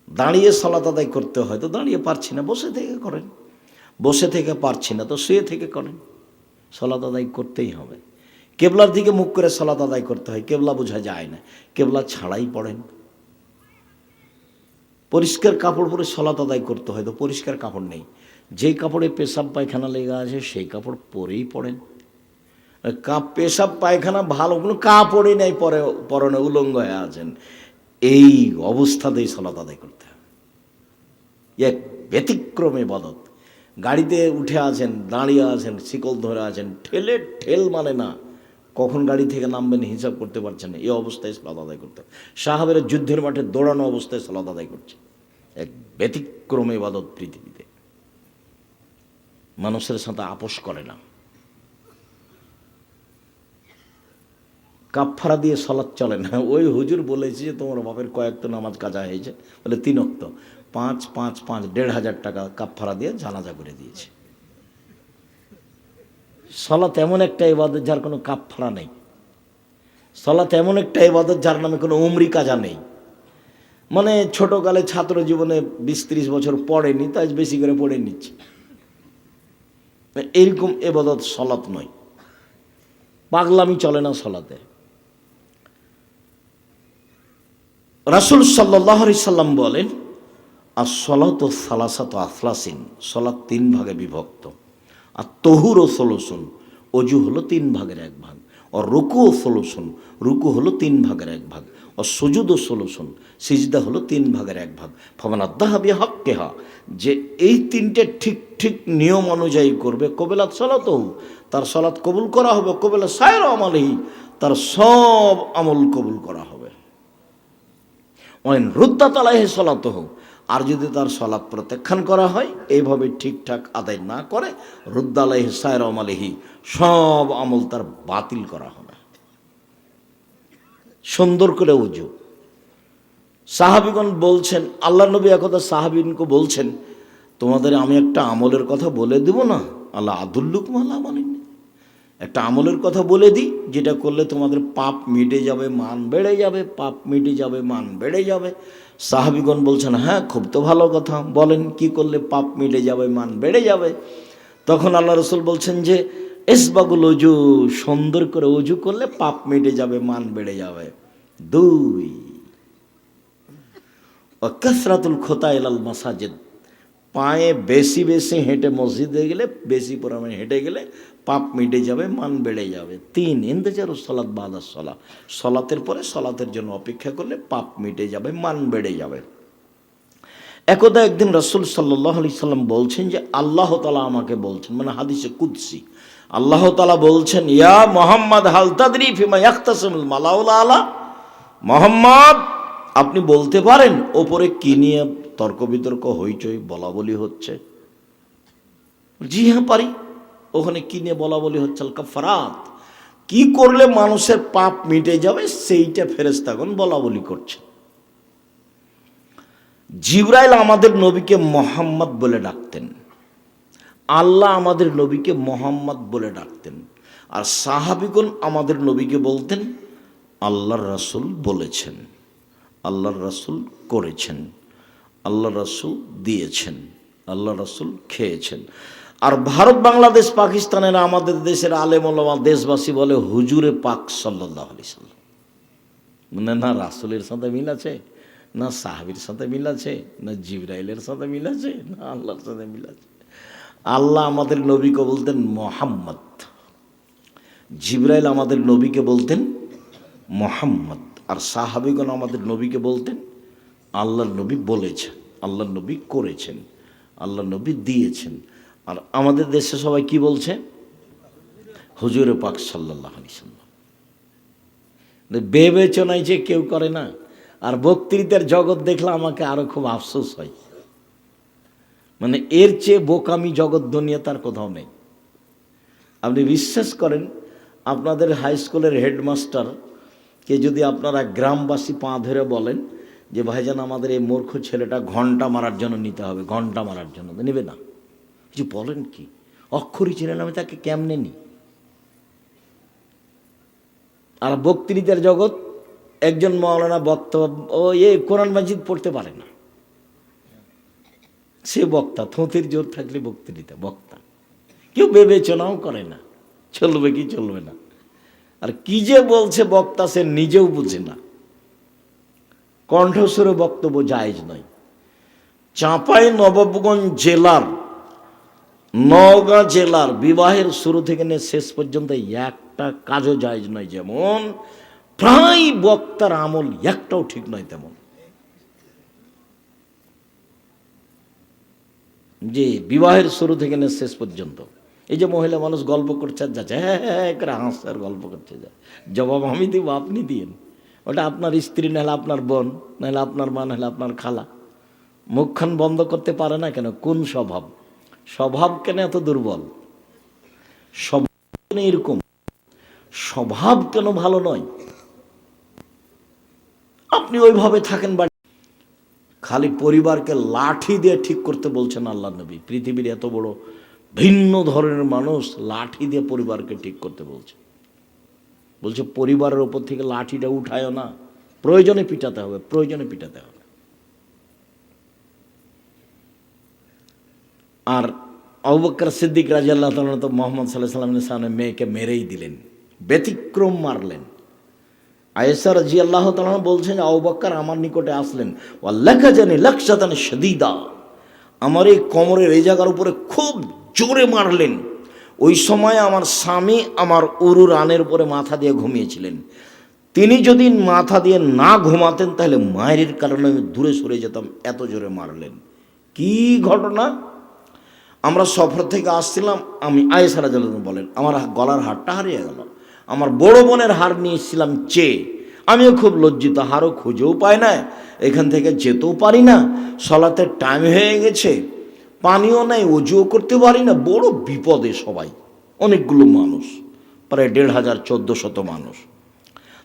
দাঁড়িয়ে সালাত আদায় করতে হয় তো দাঁড়িয়ে পারছি না, বসে থেকে করেন। বসে থেকে পারছি না তো শুয়ে থেকে করেন। সালাত আদায় করতেই হবে। কেবলার দিকে মুখ করে সালাত আদায় করতে হয়, কেবলা বোঝা যায় না, কেবলা ছাড়াই পড়েন। পরিষ্কার কাপড় পরে সালাত আদায় করতে হয় তো পরিষ্কার কাপড় নেই, যেই কাপড়ে পেশাব পায়খানা লেগে আছে সেই কাপড় পরেই পড়েন। পেশাব পায়খানা ভালো কোনো কাপড়ই নেই, পরনে উলঙ্গ হয়ে আছেন, এই অবস্থাতেই সালাত আদায় করতে হবে। এক ব্যতিক্রমে ইবাদত। গাড়িতে উঠে আছেন, দাঁড়িয়ে আছেন, শিকল ধরে আছেন, ঠেল মানে না, কখন গাড়ি থেকে নামবেন হিসাব করতে পারছেন না, এই অবস্থায় সালাত আদায় করতে হবে। সাহাবেরা যুদ্ধের মাঠে দৌড়ানো অবস্থায় সালাত আদায় করছে। এক ব্যতিক্রমে ইবাদত পৃথিবীতে, মানুষের সাথে আপোষ করে না। কাফারা দিয়ে সালাত চলে না। ওই হুজুর বলেছে যে তোমার বাপের কয়েকটা নামাজ কাজা হয়েছে, বলে 3 ওয়াক্ত, 5 5 5 1,500 টাকা কাফারা দিয়ে জানাজা করে দিয়েছে। সালাত এমন একটা ইবাদত যার কোনো কাফারা নেই। সালাত এমন একটা ইবাদত যার নামে কোনো উমরি কাজা নেই। মানে ছোটকালে ছাত্র জীবনে 20-30 বছর পড়েনি, তাই বেশি করে পড়ে নিচ্ছে, এরকম ইবাদত সালাত নয়। পাগলামি চলে না সালাতে। রাসূল সাল্লাল্লাহু আলাইহি সাল্লাম বলেন, as-salatu salasatu aflasin, সালাত 3 ভাগে বিভক্ত। আর তহুরু সলুসুন, অজু হলো 3 ভাগের 1 ভাগ। আর রুকু সলুসুন, রুকু হলো 3 ভাগের 1 ভাগ। আর সুজুদু সলুসুন, সিজদা হলো 3 ভাগের 1 ভাগ। ফামান আদ্দাহা বিহাক্কিহা, যে এই 3টে ঠিক ঠিক নিয়ম অনুযায়ী করবে, কবিলাত সালাতুহু, তার সালাত কবুল করা হবে। কবিলা সায়রা আমালিহি, তার সব আমল কবুল করা হবে। ওয়াইন রুদ্দাত আলাইহি সালাতুহু, আর যদি তার সালাত প্রত্যাখ্যান করা হয়, এইভাবে ঠিকঠাক আদায় না করে, রুদ্দ আলাইহি সায়রা আমালিহি, সব আমল তার বাতিল করা হবে। সুন্দর করে উজু। সাহাবীগণ বলছেন, আল্লাহ নবী একদা সাহাবীনকে বলছেন, তোমাদের আমি একটা আমলের কথা বলে দেব না? আল্লাহ আদুল্লুকুম আলা আমালিন, একটা আমলের কথা বলে দিই, যেটা করলে তোমাদের পাপ মিটে যাবে, মান বেড়ে যাবে, পাপ মিটে যাবে, মান বেড়ে যাবে। সাহাবীগণ বলছেন, হ্যাঁ খুব তো ভালো কথা, বলেন কি করলে পাপ মিটে যাবে, মান বেড়ে যাবে? তখন আল্লাহ রাসূল বলছেন যে ইসবাগুল উজু, সুন্দর করে উজু করলে পাপ মিটে যাবে, মান বেড়ে যাবে। 2, কাসরাতুল খুতা ইলাল মাসাজিদ, পায়ে বেশি বেশি হেঁটে মসজিদে গেলে, বেশি পরিমাণে হেঁটে গেলে পাপ মিটে যাবে, মান বেড়ে যাবে। 3, ইন্তেজারুস সালাত বাদাস সালাত, সালাতের পরে সালাতের জন্য অপেক্ষা করলে পাপ মিটে যাবে, মান বেড়ে যাবে। একদা একদিন রাসূল সাল্লাল্লাহু আলাইহি সাল্লাম বলছেন যে আল্লাহ তাআলা আমাকে বলছেন, মানে হাদিসে কুদসি, আল্লাহ তাআলা বলছেন, ইয়া মুহাম্মদ হাল তাদরি ফিমা ইয়াখতাসিমুল মালাউল আলা, মুহাম্মদ আপনি বলতে পারেন ওপরে কি নিয়ে তর্ক বিতর্ক হইচই বলা বলি হচ্ছে? জি হ্যাঁ পারি। ওখানে কি নিয়ে বলা বলি হচ্ছে? আল কাফারাত, কি করলে মানুষের পাপ মিটে যাবে সেইটা ফেরেশতাগণ বলা বলি করছে। জিবরাইল আমাদের নবীকে মুহাম্মদ বলে ডাকতেন, আল্লাহ আমাদের নবীকে মুহাম্মদ বলে ডাকতেন, আর সাহাবীগণ আমাদের নবীকে বলতেন আল্লাহর রাসূল বলেছেন, আল্লাহর রাসূল করেছেন, আল্লাহর রাসূল দিয়েছেন, আল্লাহর রাসূল খেয়েছেন। আর ভারত, বাংলাদেশ, পাকিস্তানের আমাদের দেশের আলেম ওলামা, দেশবাসী বলে হুজুরে পাক সাল্লাল্লাহু আলাইহি সাল্লাম। মানে না রাসূলের সাথে মিল আছে, না সাহাবীর সাথে মিল আছে, না জিবরাইলের সাথে মিল আছে, না আল্লাহর সাথে মিল আছে। আল্লাহ আমাদের নবীকে বলতেন মুহাম্মদ, জিবরাইল আমাদের নবীকে বলতেন মুহাম্মদ, আর সাহাবীগণ আমাদের নবীকে বলতেন আল্লাহর নবী বলেছেন, আল্লাহর নবী করেছেন, আল্লাহর নবী দিয়েছেন। আর আমাদের দেশে সবাই কি বলছে? হুজুরে পাক সাল্লাল্লাহু আলাইহি সাল্লাম। বিবেচনাই যে কেউ করে না। আর বক্তৃতার জগৎ দেখলে আমাকে আরো খুব আফসোস হয়, মানে এর চেয়ে বোকামি জগৎ দুনিয়া তার কোথাও নেই। আপনি বিশ্বাস করেন, আপনাদের হাই স্কুলের হেডমাস্টারকে যদি আপনারা গ্রামবাসী পা ধরে বলেন যে ভাইজান আমাদের এই মূর্খ ছেলেটা ঘন্টা মারার জন্য নিতে হবে, ঘন্টা মারার জন্য নেবে না। কিছু বলেন কি? অক্ষরই চিনে না, আমি তাকে কেমনে নি? আর বক্তৃতার জগৎ, একজন মাওলানা বক্তা, ও কোরআন মাজিদ পড়তে পারে না, সে বক্তা, থোঁতের জোর থাকলে বক্তৃতা বক্তা। কেউ বিবেচনাও করে না চলবে কি চলবে না। আর কি যে বলছে বক্তা, সে নিজেও বুঝে না। কণ্ঠস্বরে বক্তব্য জায়েজ নয়। চাঁপাই নবাবগঞ্জ জেলার, নওগাঁ জেলার বিবাহের শুরু থেকে নিয়ে শেষ পর্যন্ত একটা কাজও জায়েজ নয়। যেমন প্রায় বক্তার আমল একটাও ঠিক নয়, তেমন যে বিবাহের শুরু থেকে নিয়ে শেষ পর্যন্ত এই যে মহিলা মানুষ গল্প করছে আর যাচ্ছে, হ্যাঁ হ্যাঁ করে হাসছে আর গল্প করছে, যায় জবাব আমি দিব, আপনি দিন। ওটা আপনার স্ত্রী, নাহলে আপনার বোন, নাহলে আপনার মা, নাহলে আপনার খালা। মুখখান বন্ধ করতে পারে না কেন? কোন স্বভাব? স্বভাব কেন এত দুর্বল? স্বভাব কেন এরকম? স্বভাব কেন ভালো নয়? আপনি ওইভাবে থাকেন, বাড়ি খালি পরিবারকে লাঠি দিয়ে ঠিক করতে বলছেন আল্লাহ নবী। পৃথিবীর এত বড় ভিন্ন ধরনের মানুষ লাঠি দিয়ে পরিবারকে ঠিক করতে বলছে। বলছে পরিবারের ওপর থেকে লাঠিটা উঠায়ও না, প্রয়োজনে পিটাতে হবে, প্রয়োজনে পিটাতে হবে। আর আবু বকর সিদ্দিক রাদিয়াল্লাহু তাআলা তো মুহাম্মদ সাল্লাল্লাহু আলাইহি ওয়াসাল্লামের সামনে মেয়েকে মেরেই দিলেন, ব্যতিক্রম মারলেন। আয়েশা রাদিয়াল্লাহু তাআলা বলছেন, আবু বকর আমার নিকটে আসলেন, ওয়াল্লাকাজানি লাকশাতান শাদীদা, আমার এই কোমরের এই জায়গার উপরে খুব জোরে মারলেন। ওই সময় আমার স্বামী আমার উরু রানের উপরে মাথা দিয়ে ঘুমিয়েছিলেন। তিনি যদি মাথা দিয়ে না ঘুমাতেন তাহলে মায়ের কারণে আমি দূরে সরে যেতাম, এত জোরে মারলেন। কি ঘটনা! আমরা সফর থেকে আসছিলাম, আমি আয়েশা রাদিয়াল্লাহু তাআলা বলেন, আমার গলার হারটা হারিয়ে গেল। আমার বড় বোনের হার নিয়ে এসেছিলাম চেয়ে, আমিও খুব লজ্জিত, হারও খুঁজেও পাই না, এখান থেকে যেতেও পারি না, সলাতের টাইম হয়ে গেছে, পানিও নাই, অজুও করতে পারি না, বড় বিপদে সবাই, অনেকগুলো মানুষ, প্রায় ১৫০০-১৪০০ মানুষ।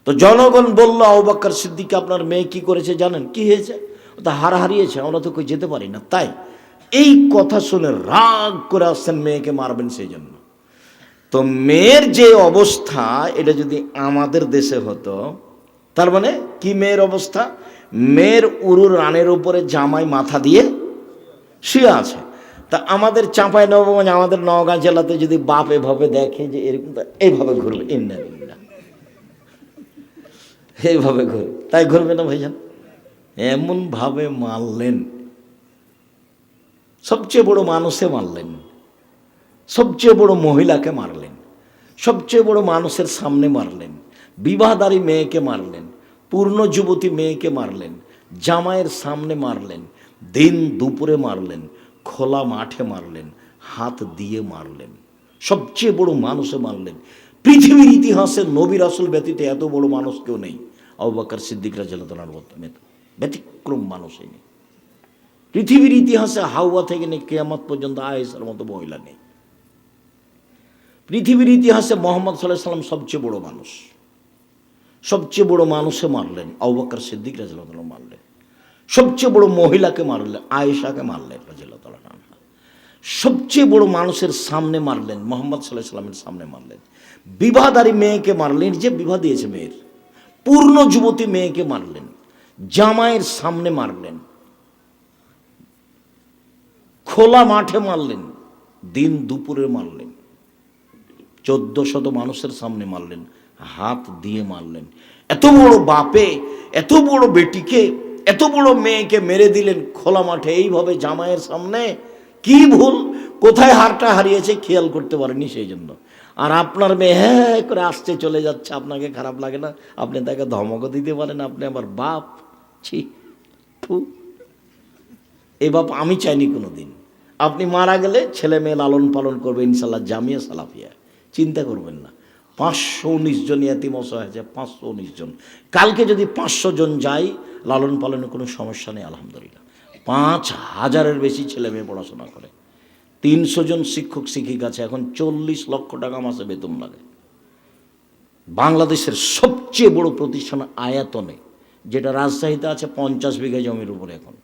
তো জনগণ বলল, আবু বকর সিদ্দিক আপনার মেয়ে কি করেছে জানেন? কি হয়েছে? তা হার হারিয়েছে, আমরা তো কই যেতে পারি না। তাই এই কথা শুনে রাগ করে আসছেন, মেয়েকে মারবেন সেই জন্য। তো মেয়ের যে অবস্থা, এটা যদি আমাদের দেশে হতো, তার মানে কি মেয়ের অবস্থা? মেয়ের উরুর রানের উপরে জামাই মাথা দিয়ে শুয়ে আছে। তা আমাদের চাঁপাই নবাবগঞ্জ, আমাদের নওগাঁ জেলাতে যদি বাপ এভাবে দেখে যে এরকম, এইভাবে ঘুরবে, এইভাবে ঘুরবে, তাই ঘুরবে না ভাইজান? এমন ভাবে মারলেন, সবচেয়ে বড় মানুষে মারলেন, সবচেয়ে বড় মহিলাকে মারলেন, সবচেয়ে বড় মানুষের সামনে মারলেন, বিবাহদারী মেয়েকে মারলেন, পূর্ণ যুবতী মেয়েকে মারলেন, জামাইয়ের সামনে মারলেন, দিন দুপুরে মারলেন, খোলা মাঠে মারলেন, হাত দিয়ে মারলেন, সবচেয়ে বড় মানুষে মারলেন। পৃথিবীর ইতিহাসে নবী রাসূল ব্যতীত এত বড় মানুষ কেউ নেই। আবু বকর সিদ্দিক রাদিয়াল্লাহু তাআলার ব্যতিক্রম মানুষ নেই। পৃথিবীর ইতিহাসে হাওয়া থেকে নিয়ে কিয়ামত পর্যন্ত আয়েশার মতো মহিলা নেই। পৃথিবীর ইতিহাসে মুহাম্মদ সাল্লাল্লাহু আলাইহি ওয়াসাল্লাম সবচেয়ে বড় মানুষ, সবচেয়ে বড় মানুষে মারলেন, আবু বকর সিদ্দিক রাদিয়াল্লাহু তাআলা মারলেন। সবচেয়ে বড় মহিলাকে মারলেন, আয়েশাকে মারলেন রাদিয়াল্লাহু তাআলা আনহা। সবচেয়ে বড় মানুষের সামনে মারলেন, মুহাম্মদ সাল্লাল্লাহু আলাইহি ওয়াসাল্লামের সামনে মারলেন। বিবাহদারী মেয়েকে মারলেন, যে বিবাহ দিয়েছে মেয়ের, পূর্ণ যুবতী মেয়েকে মারলেন, জামাইয়ের সামনে মারলেন, খোলা মাঠে মারলেন, দিন দুপুরে মারলেন, ১৪০০ মানুষের সামনে মারলেন, হাত দিয়ে মারলেন। এত বড় বাপে এত বড় বেটিকে, এত বড় মেয়েকে মেরে দিলেন খোলা মাঠে, এইভাবে জামাইয়ের সামনে। কি ভুল, কোথায় হারটা হারিয়েছে খেয়াল করতে পারেনি, সেই জন্য। আর আপনার মেয়ে হ্যাঁ করে আসতে চলে যাচ্ছে, আপনাকে খারাপ লাগে না? আপনি তাকে ধমকও দিতে পারেন, আপনি আমার বাপ। ছি, এই বাপ আমি চাইনি কোনো দিন। আপনি মারা গেলে ছেলে মেয়ে লালন পালন করবে ইনশাল্লাহ, জামিয়া সালাফিয়া, চিন্তা করবেন না। ৫১৯ জন ইয়াতিম অসহায় আছে, ৫১৯ জন। কালকে যদি ৫০০ জন যাই, লালন পালনের কোনো সমস্যা নেই আলহামদুলিল্লাহ। ৫,০০০-এর বেশি ছেলে মেয়ে পড়াশোনা করে, ৩০০ জন শিক্ষক শিক্ষিকা আছে, এখন ৪০ লক্ষ টাকা মাসে বেতন লাগে। বাংলাদেশের সবচেয়ে বড় প্রতিষ্ঠান আয়াতনে, যেটা রাজশাহীতে আছে ৫০ বিঘা জমির উপরে, এখন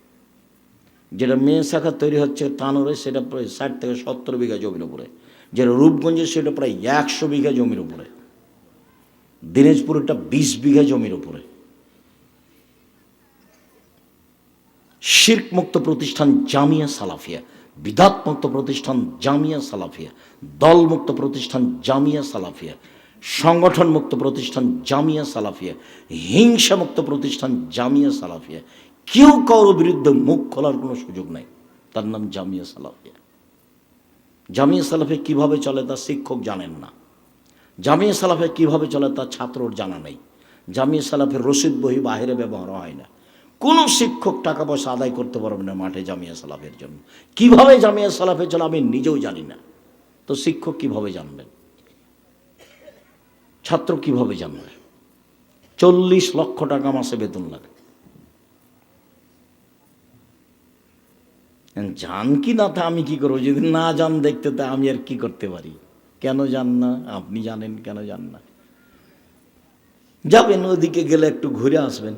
যেটা মেয়ে শাখা তৈরি হচ্ছে তানোরে, সেটা প্রায় ৬০ থেকে ৭০ বিঘা জমির উপরে। যেটা রূপগঞ্জে সেটা প্রায় 100 বিঘা জমির উপরে, দিনাজপুরটা 20 বিঘা জমির উপরে। শিরক মুক্ত প্রতিষ্ঠান জামিয়া সালাফিয়া, বিদাত মুক্ত প্রতিষ্ঠান জামিয়া সালাফিয়া, দল মুক্ত প্রতিষ্ঠান জামিয়া সালাফিয়া, সংগঠন মুক্ত প্রতিষ্ঠান জামিয়া সালাফিয়া, হিংসা মুক্ত প্রতিষ্ঠান জামিয়া সালাফিয়া। কেউ কারোর বিরুদ্ধে মুখ খোলার কোনো সুযোগ নাই, তার নাম জামিয়া সালাফিয়া। জামিয়া সালাফিয়া কীভাবে চলে তা শিক্ষক জানেন না, জামিয়া সালাফিয়া কীভাবে চলে তা ছাত্রর জানা নেই। জামিয়া সালাফের রসিদ বহি বাহিরে ব্যবহার হয় না। কোনো শিক্ষক টাকা পয়সা আদায় করতে পারবে না মাঠে জামিয়া সালাফের জন্য। কিভাবে জামিয়া সালাফে চলে আমি নিজেও জানি না, তো শিক্ষক কিভাবে জানবেন, ছাত্র কিভাবে জানবে? 40 লক্ষ টাকা মাসে বেতন লাগে। জান কি না তা আমি কি করবো? যদি না জান দেখতে তা আমি আর কি করতে পারি? কেন জান না? আপনি জানেন কেন জান না? যাবেন, ওদিকে গেলে একটু ঘুরে আসবেন।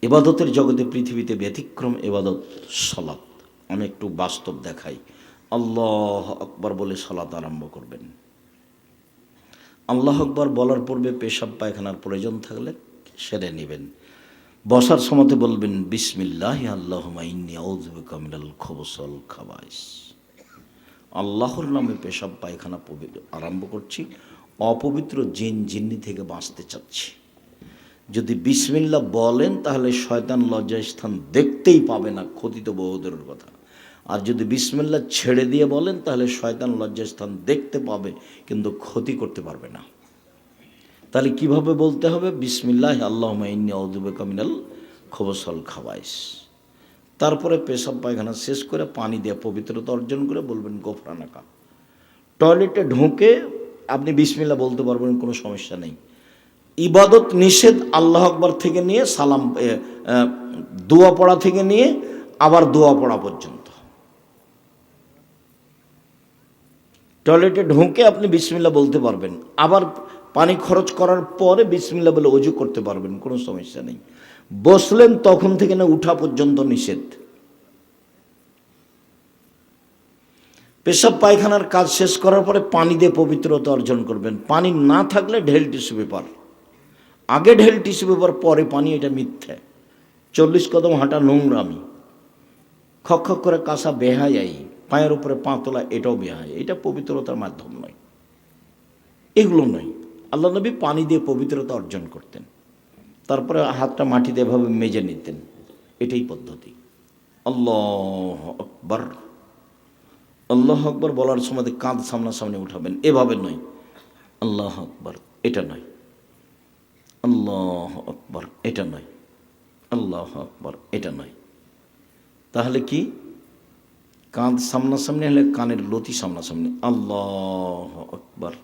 ইবাদতের জগতে পৃথিবীতে ব্যতিক্রম ইবাদত সালাত। আমি একটু বাস্তব দেখাই। আল্লাহ আকবার বলে সালাত আরম্ভ করবেন। আল্লাহ আকবার বলার পূর্বে পেশাব পায়খানার প্রয়োজন থাকলে সেরে নেবেন। বসার সময়তে বলবেন বিসমিল্লাহি আল্লাহুম্মা ইন্নী আউযু বিকা মিনাল খুবুসি ওয়াল খাবাইস। আল্লাহর নামে পেশাব পায়খানা আরম্ভ করছি, অপবিত্র জিন জিন্নি থেকে বাঁচতে চাচ্ছি। যদি বিসমিল্লাহ বলেন তাহলে শয়তান লজ্জাস্থান দেখতেই পাবে না, ক্ষতি তো বহুদূরের কথা। আর যদি বিসমিল্লাহ ছেড়ে দিয়ে বলেন তাহলে শয়তান লজ্জাস্থান দেখতে পাবে কিন্তু ক্ষতি করতে পারবে না। তাহলে কিভাবে বলতে হবে? বিসমিল্লাহি আল্লাহুম্মা ইন্নী আউযু বিকা মিনাল খুবুসি ওয়াল খাবাইস। তারপরে পেশাব পায়খানা শেষ করে পানি দিয়ে পবিত্রতা অর্জন করে বলবেন গোফরানাকা। টয়লেটে ঢুকে আপনি বিসমিল্লাহ বলতে পারবেন, কোনো সমস্যা নেই। ইবাদত নিষেধ আল্লাহ আকবার থেকে নিয়ে সালাম দোয়া পড়া থেকে নিয়ে আবার দোয়া পড়া পর্যন্ত। টয়লেটে ঢুকে আপনি বিসমিল্লাহ বলতে পারবেন, আবার পানি খরচ করার পরে বিসমিল্লাহ বলে ওযু করতে পারবেন, কোনো সমস্যা নেই। বসলেন তখন থেকে না উঠা পর্যন্ত নিষেধ। পেশাব পায়খানার কাজ শেষ করার পরে পানি দিয়ে পবিত্রতা অর্জন করবেন। পানি না থাকলে ঢেল টিস্যু পেপার, আগে ঢেল টিস্যু পেপার পরে পানি, এটা মিথ্যে। 40 কদম হাঁটা নোংরামি, খক খক করে কাঁসা বেহায়াই, পায়ের উপরে পা তোলা এটাও বেহায়, এটা পবিত্রতার মাধ্যম নয়, এগুলো নয়। আল্লাহ নবী পানি দিয়ে পবিত্রতা অর্জন করতেন, তারপরে হাতটা মাটিতে এভাবে মেজে নিতেন, এটাই পদ্ধতি। আল্লাহ আকবার, আল্লাহ আকবার বলার সময় কাঁধ সামনাসামনি উঠাবেন, এভাবে নয়। আল্লাহ আকবার এটা নয়, আল্লাহ আকবার এটা নয়, আল্লাহ আকবার এটা নয়। তাহলে কি? কাঁধ সামনাসামনি হলে কানের লতি সামনাসামনি। আল্লাহ আকবার,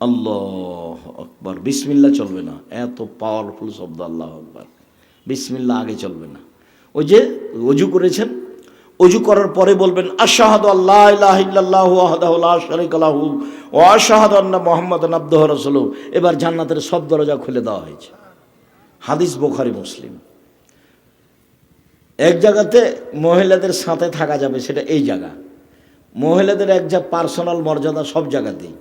আল্লাহ আকবার। বিসমিল্লাহ চলবে না, এত পাওয়ারফুল শব্দ আল্লাহ আকবার। বিসমিল্লাহ আগে চলবে না। ওই যে ওযু করেছেন, ওযু করার পরে বলবেন আশহাদু আল্লা ইলাহা ইল্লাল্লাহু ওয়াহদাহু লা শারীকা লাহু ওয়া আশহাদু আন্না মুহাম্মাদান আবদুহু ওয়া রাসূলুহু। এবার জান্নাতের সব দরজা খুলে দেওয়া হয়েছে। হাদিস বুখারী মুসলিম। এক জায়গাতে মহিলাদের সাথে থাকা যাবে, সেটা এই জায়গা। মহিলাদের এক যা পার্সোনাল মর্যাদা সব জায়গাতেই।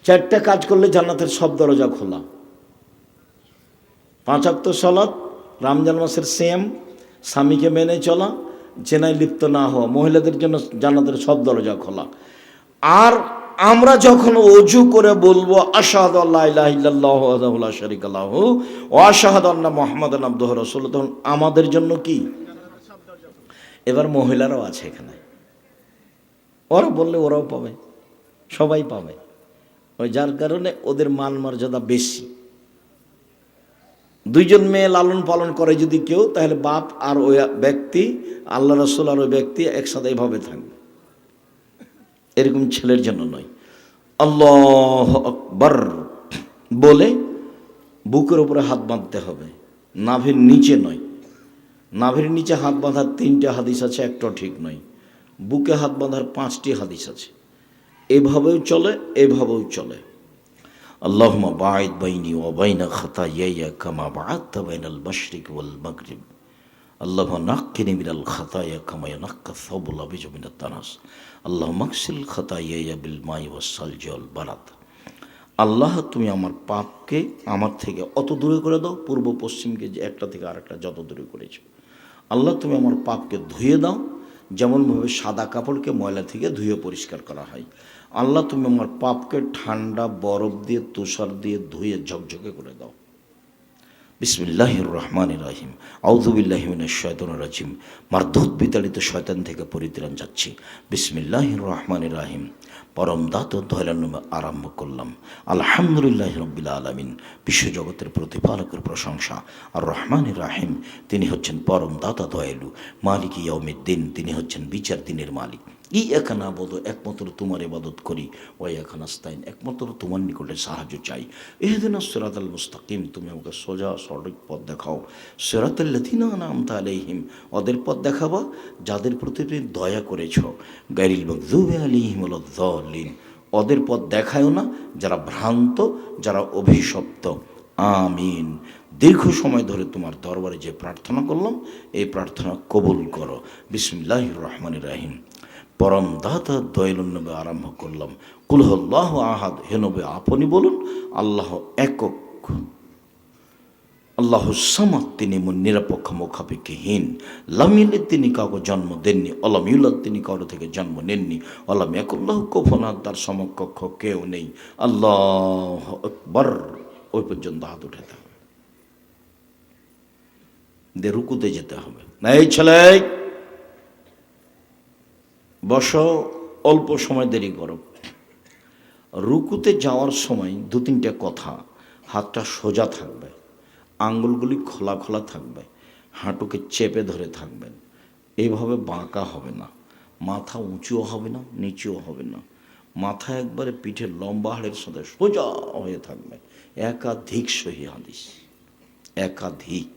4টা কাজ করলে জান্নাতের সব দরজা খোলা। 5 ওয়াক্ত সালাত, রমজান মাসের সিয়াম, স্বামীকে মেনে চলা, জেনায় লিপ্ত না হওয়া, মহিলাদের জন্য জান্নাতের সব দরজা খোলা। আর আমরা যখন ওযু করে বলবো আশহাদু আল্লা ইলাহা ইল্লাল্লাহু ওয়াহদাহু লা শারীকা লাহু ওয়া আশহাদু আন্না মুহাম্মাদান আবদুহু ওয়া রাসূলুহু, তখন আমাদের জন্য কি? এবার মহিলারাও আছে এখানে, ওরা বললে ওরাও পাবে, সবাই পাবে। ওই যার কারণে ওদের মান মর্যাদা বেশি। 2 জন মেয়ে লালন পালন করে যদি কেউ, তাহলে বাপ আর ওই ব্যক্তি, আল্লাহ রাসূল আর ওই ব্যক্তি একসাথে এভাবে থাকবে, এরকম ছেলের জন্য নয়। আল্লাহ আকবার বলে বুকের উপরে হাত বাঁধতে হবে, নাভির নিচে নয়। নাভির নিচে হাত বাঁধার 3টে হাদিস আছে, একটাও ঠিক নয়। বুকে হাত বাঁধার 5টি হাদিস আছে। এভাবেও চলে, এভাবেও চলে। আল্লাহুম্মা বাঈদ বাইনি ওয়া বাইনা খাতায়ায়া কামা বা'আদতা বাইনাল মাশরিক ওয়াল মাগরিব। আল্লাহুম্মা নাক্কিনি মিনাল খাতায়া কামা ইয়ানাক্কা সাওবুল আবিজু মিনাত দানাস আল্লাহুম্মা আগসিল খাতায়ায়া বিল মাই ওয়াস সালজি ওয়াল বারাদ। আল্লাহ, তুমি আমার পাপকে আমার থেকে অত দূরে করে দাও, পূর্ব পশ্চিমকে যে একটা থেকে আরেকটা যত দূরে করেছো। আল্লাহ, তুমি আমার পাপকে ধুয়ে দাও, যেমনভাবে সাদা কাপড়কে ময়লা থেকে ধুয়ে পরিষ্কার করা হয়। আল্লাহ, তুমি আমার পাপকে ঠান্ডা বরফ দিয়ে তুষার দিয়ে ধুয়ে ঝকঝকে করে দাও। বিসমিল্লাহির রহমানির রহিম। আউযু বিল্লাহি মিনাশ শাইতানির রাজিম। মারদুদ বিতাড়িত শয়তান থেকে পরিত্রাণ যাচ্ছি। বিসমিল্লাহির রহমানির রহিম। পরম দাতা দয়ালুর নামে আরম্ভ করলাম। আলহামদুলিল্লাহি রাব্বিল আলামিন। বিশ্বজগতের প্রতিপালকের প্রশংসা। আর রহমানির রাহিম, তিনি হচ্ছেন পরম দাতা দয়ালু। মালিক ইয়াউমিদ্দিন, তিনি হচ্ছেন বিচার দিনের মালিক। ইয়াকা নাবুদু, একমাত্র তোমার ইবাদত করি। ওয়া ইয়াকা নাস্তাইন, একমাত্র তোমার নিকটে সাহায্য চাই। ইহদিনাস সিরাতাল মুস্তাকিম, তুমি আমাকে সোজা সঠিক পথ দেখাও। সিরাতাল লাযিনা আনআমতা আলাইহিম, ওদের পথ দেখাবা যাদের প্রতি তুমি দয়া করেছ। গায়রিল মাগযুবি আলাইহিম ওয়ালাদ-দাল্লিন, ওদের পথ দেখায়ও না যারা ভ্রান্ত, যারা অভিশপ্ত। আমিন। দীর্ঘ সময় ধরে তোমার দরবারে যে প্রার্থনা করলাম, এই প্রার্থনা কবুল করো। বিসমিল্লাহির রহমানির রহিম। পরম দাতা দয়ালুর নামে আরম্ভ করলাম। কুল হুয়াল্লাহু আহাদ, হে নবী আপনি বলুন আল্লাহ একক। আল্লাহ সামাদ, তিনি নিরপেক্ষ মুখাপেক্ষিহীন। লাম ইয়ালিদ, তিনি কাউকে জন্ম দেননি। ওয়ালাম ইউলাদ, তিনি কারো থেকে জন্ম নেননি। ওয়ালাম ইয়াকুল লাহু কুফুওয়ান আহাদ, তার সমকক্ষ কেউ নেই। আল্লাহু আকবার। ওই পর্যন্ত হাত উঠাতে হবে, দিয়ে রুকুতে যেতে হবে। এই ছেলে বসো, অল্প সময় দেরি করো। রুকুতে যাওয়ার সময় দু তিনটে কথা। হাতটা সোজা থাকবে, আঙ্গুলগুলি খোলা খোলা থাকবে, হাঁটুকে চেপে ধরে থাকবেন। এইভাবে বাঁকা হবে না, মাথা উঁচুও হবে না নিচুও হবে না। মাথা একবারে পিঠের লম্বা হাড়ের সাথে সোজা হয়ে থাকবে। একাধিক সহি হাদিস, একাধিক।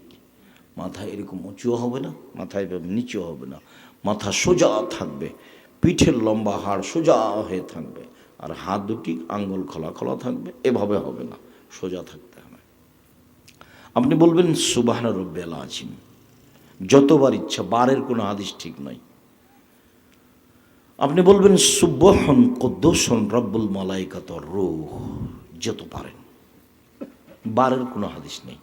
মাথা এরকম উঁচুও হবে না, মাথা এভাবে নিচুও হবে না। মাথা সোজা থাকবে, পিঠের লম্বা হাড় সোজা হয়ে থাকবে, আর হাত দুটি আঙ্গুল খোলা খোলা থাকবে। এভাবে হবে না, সোজা থাকতে হবে। আপনি বলবেন সুবহান রাব্বিয়াল আযীম যতবার ইচ্ছা, বারের কোনো হাদিস ঠিক নয়। আপনি বলবেন সুবহান কুদ্দুসুন রব্বুল মালাইকাত ওয়ার রূহ, যত পারেন, বারের কোনো হাদিস নেই।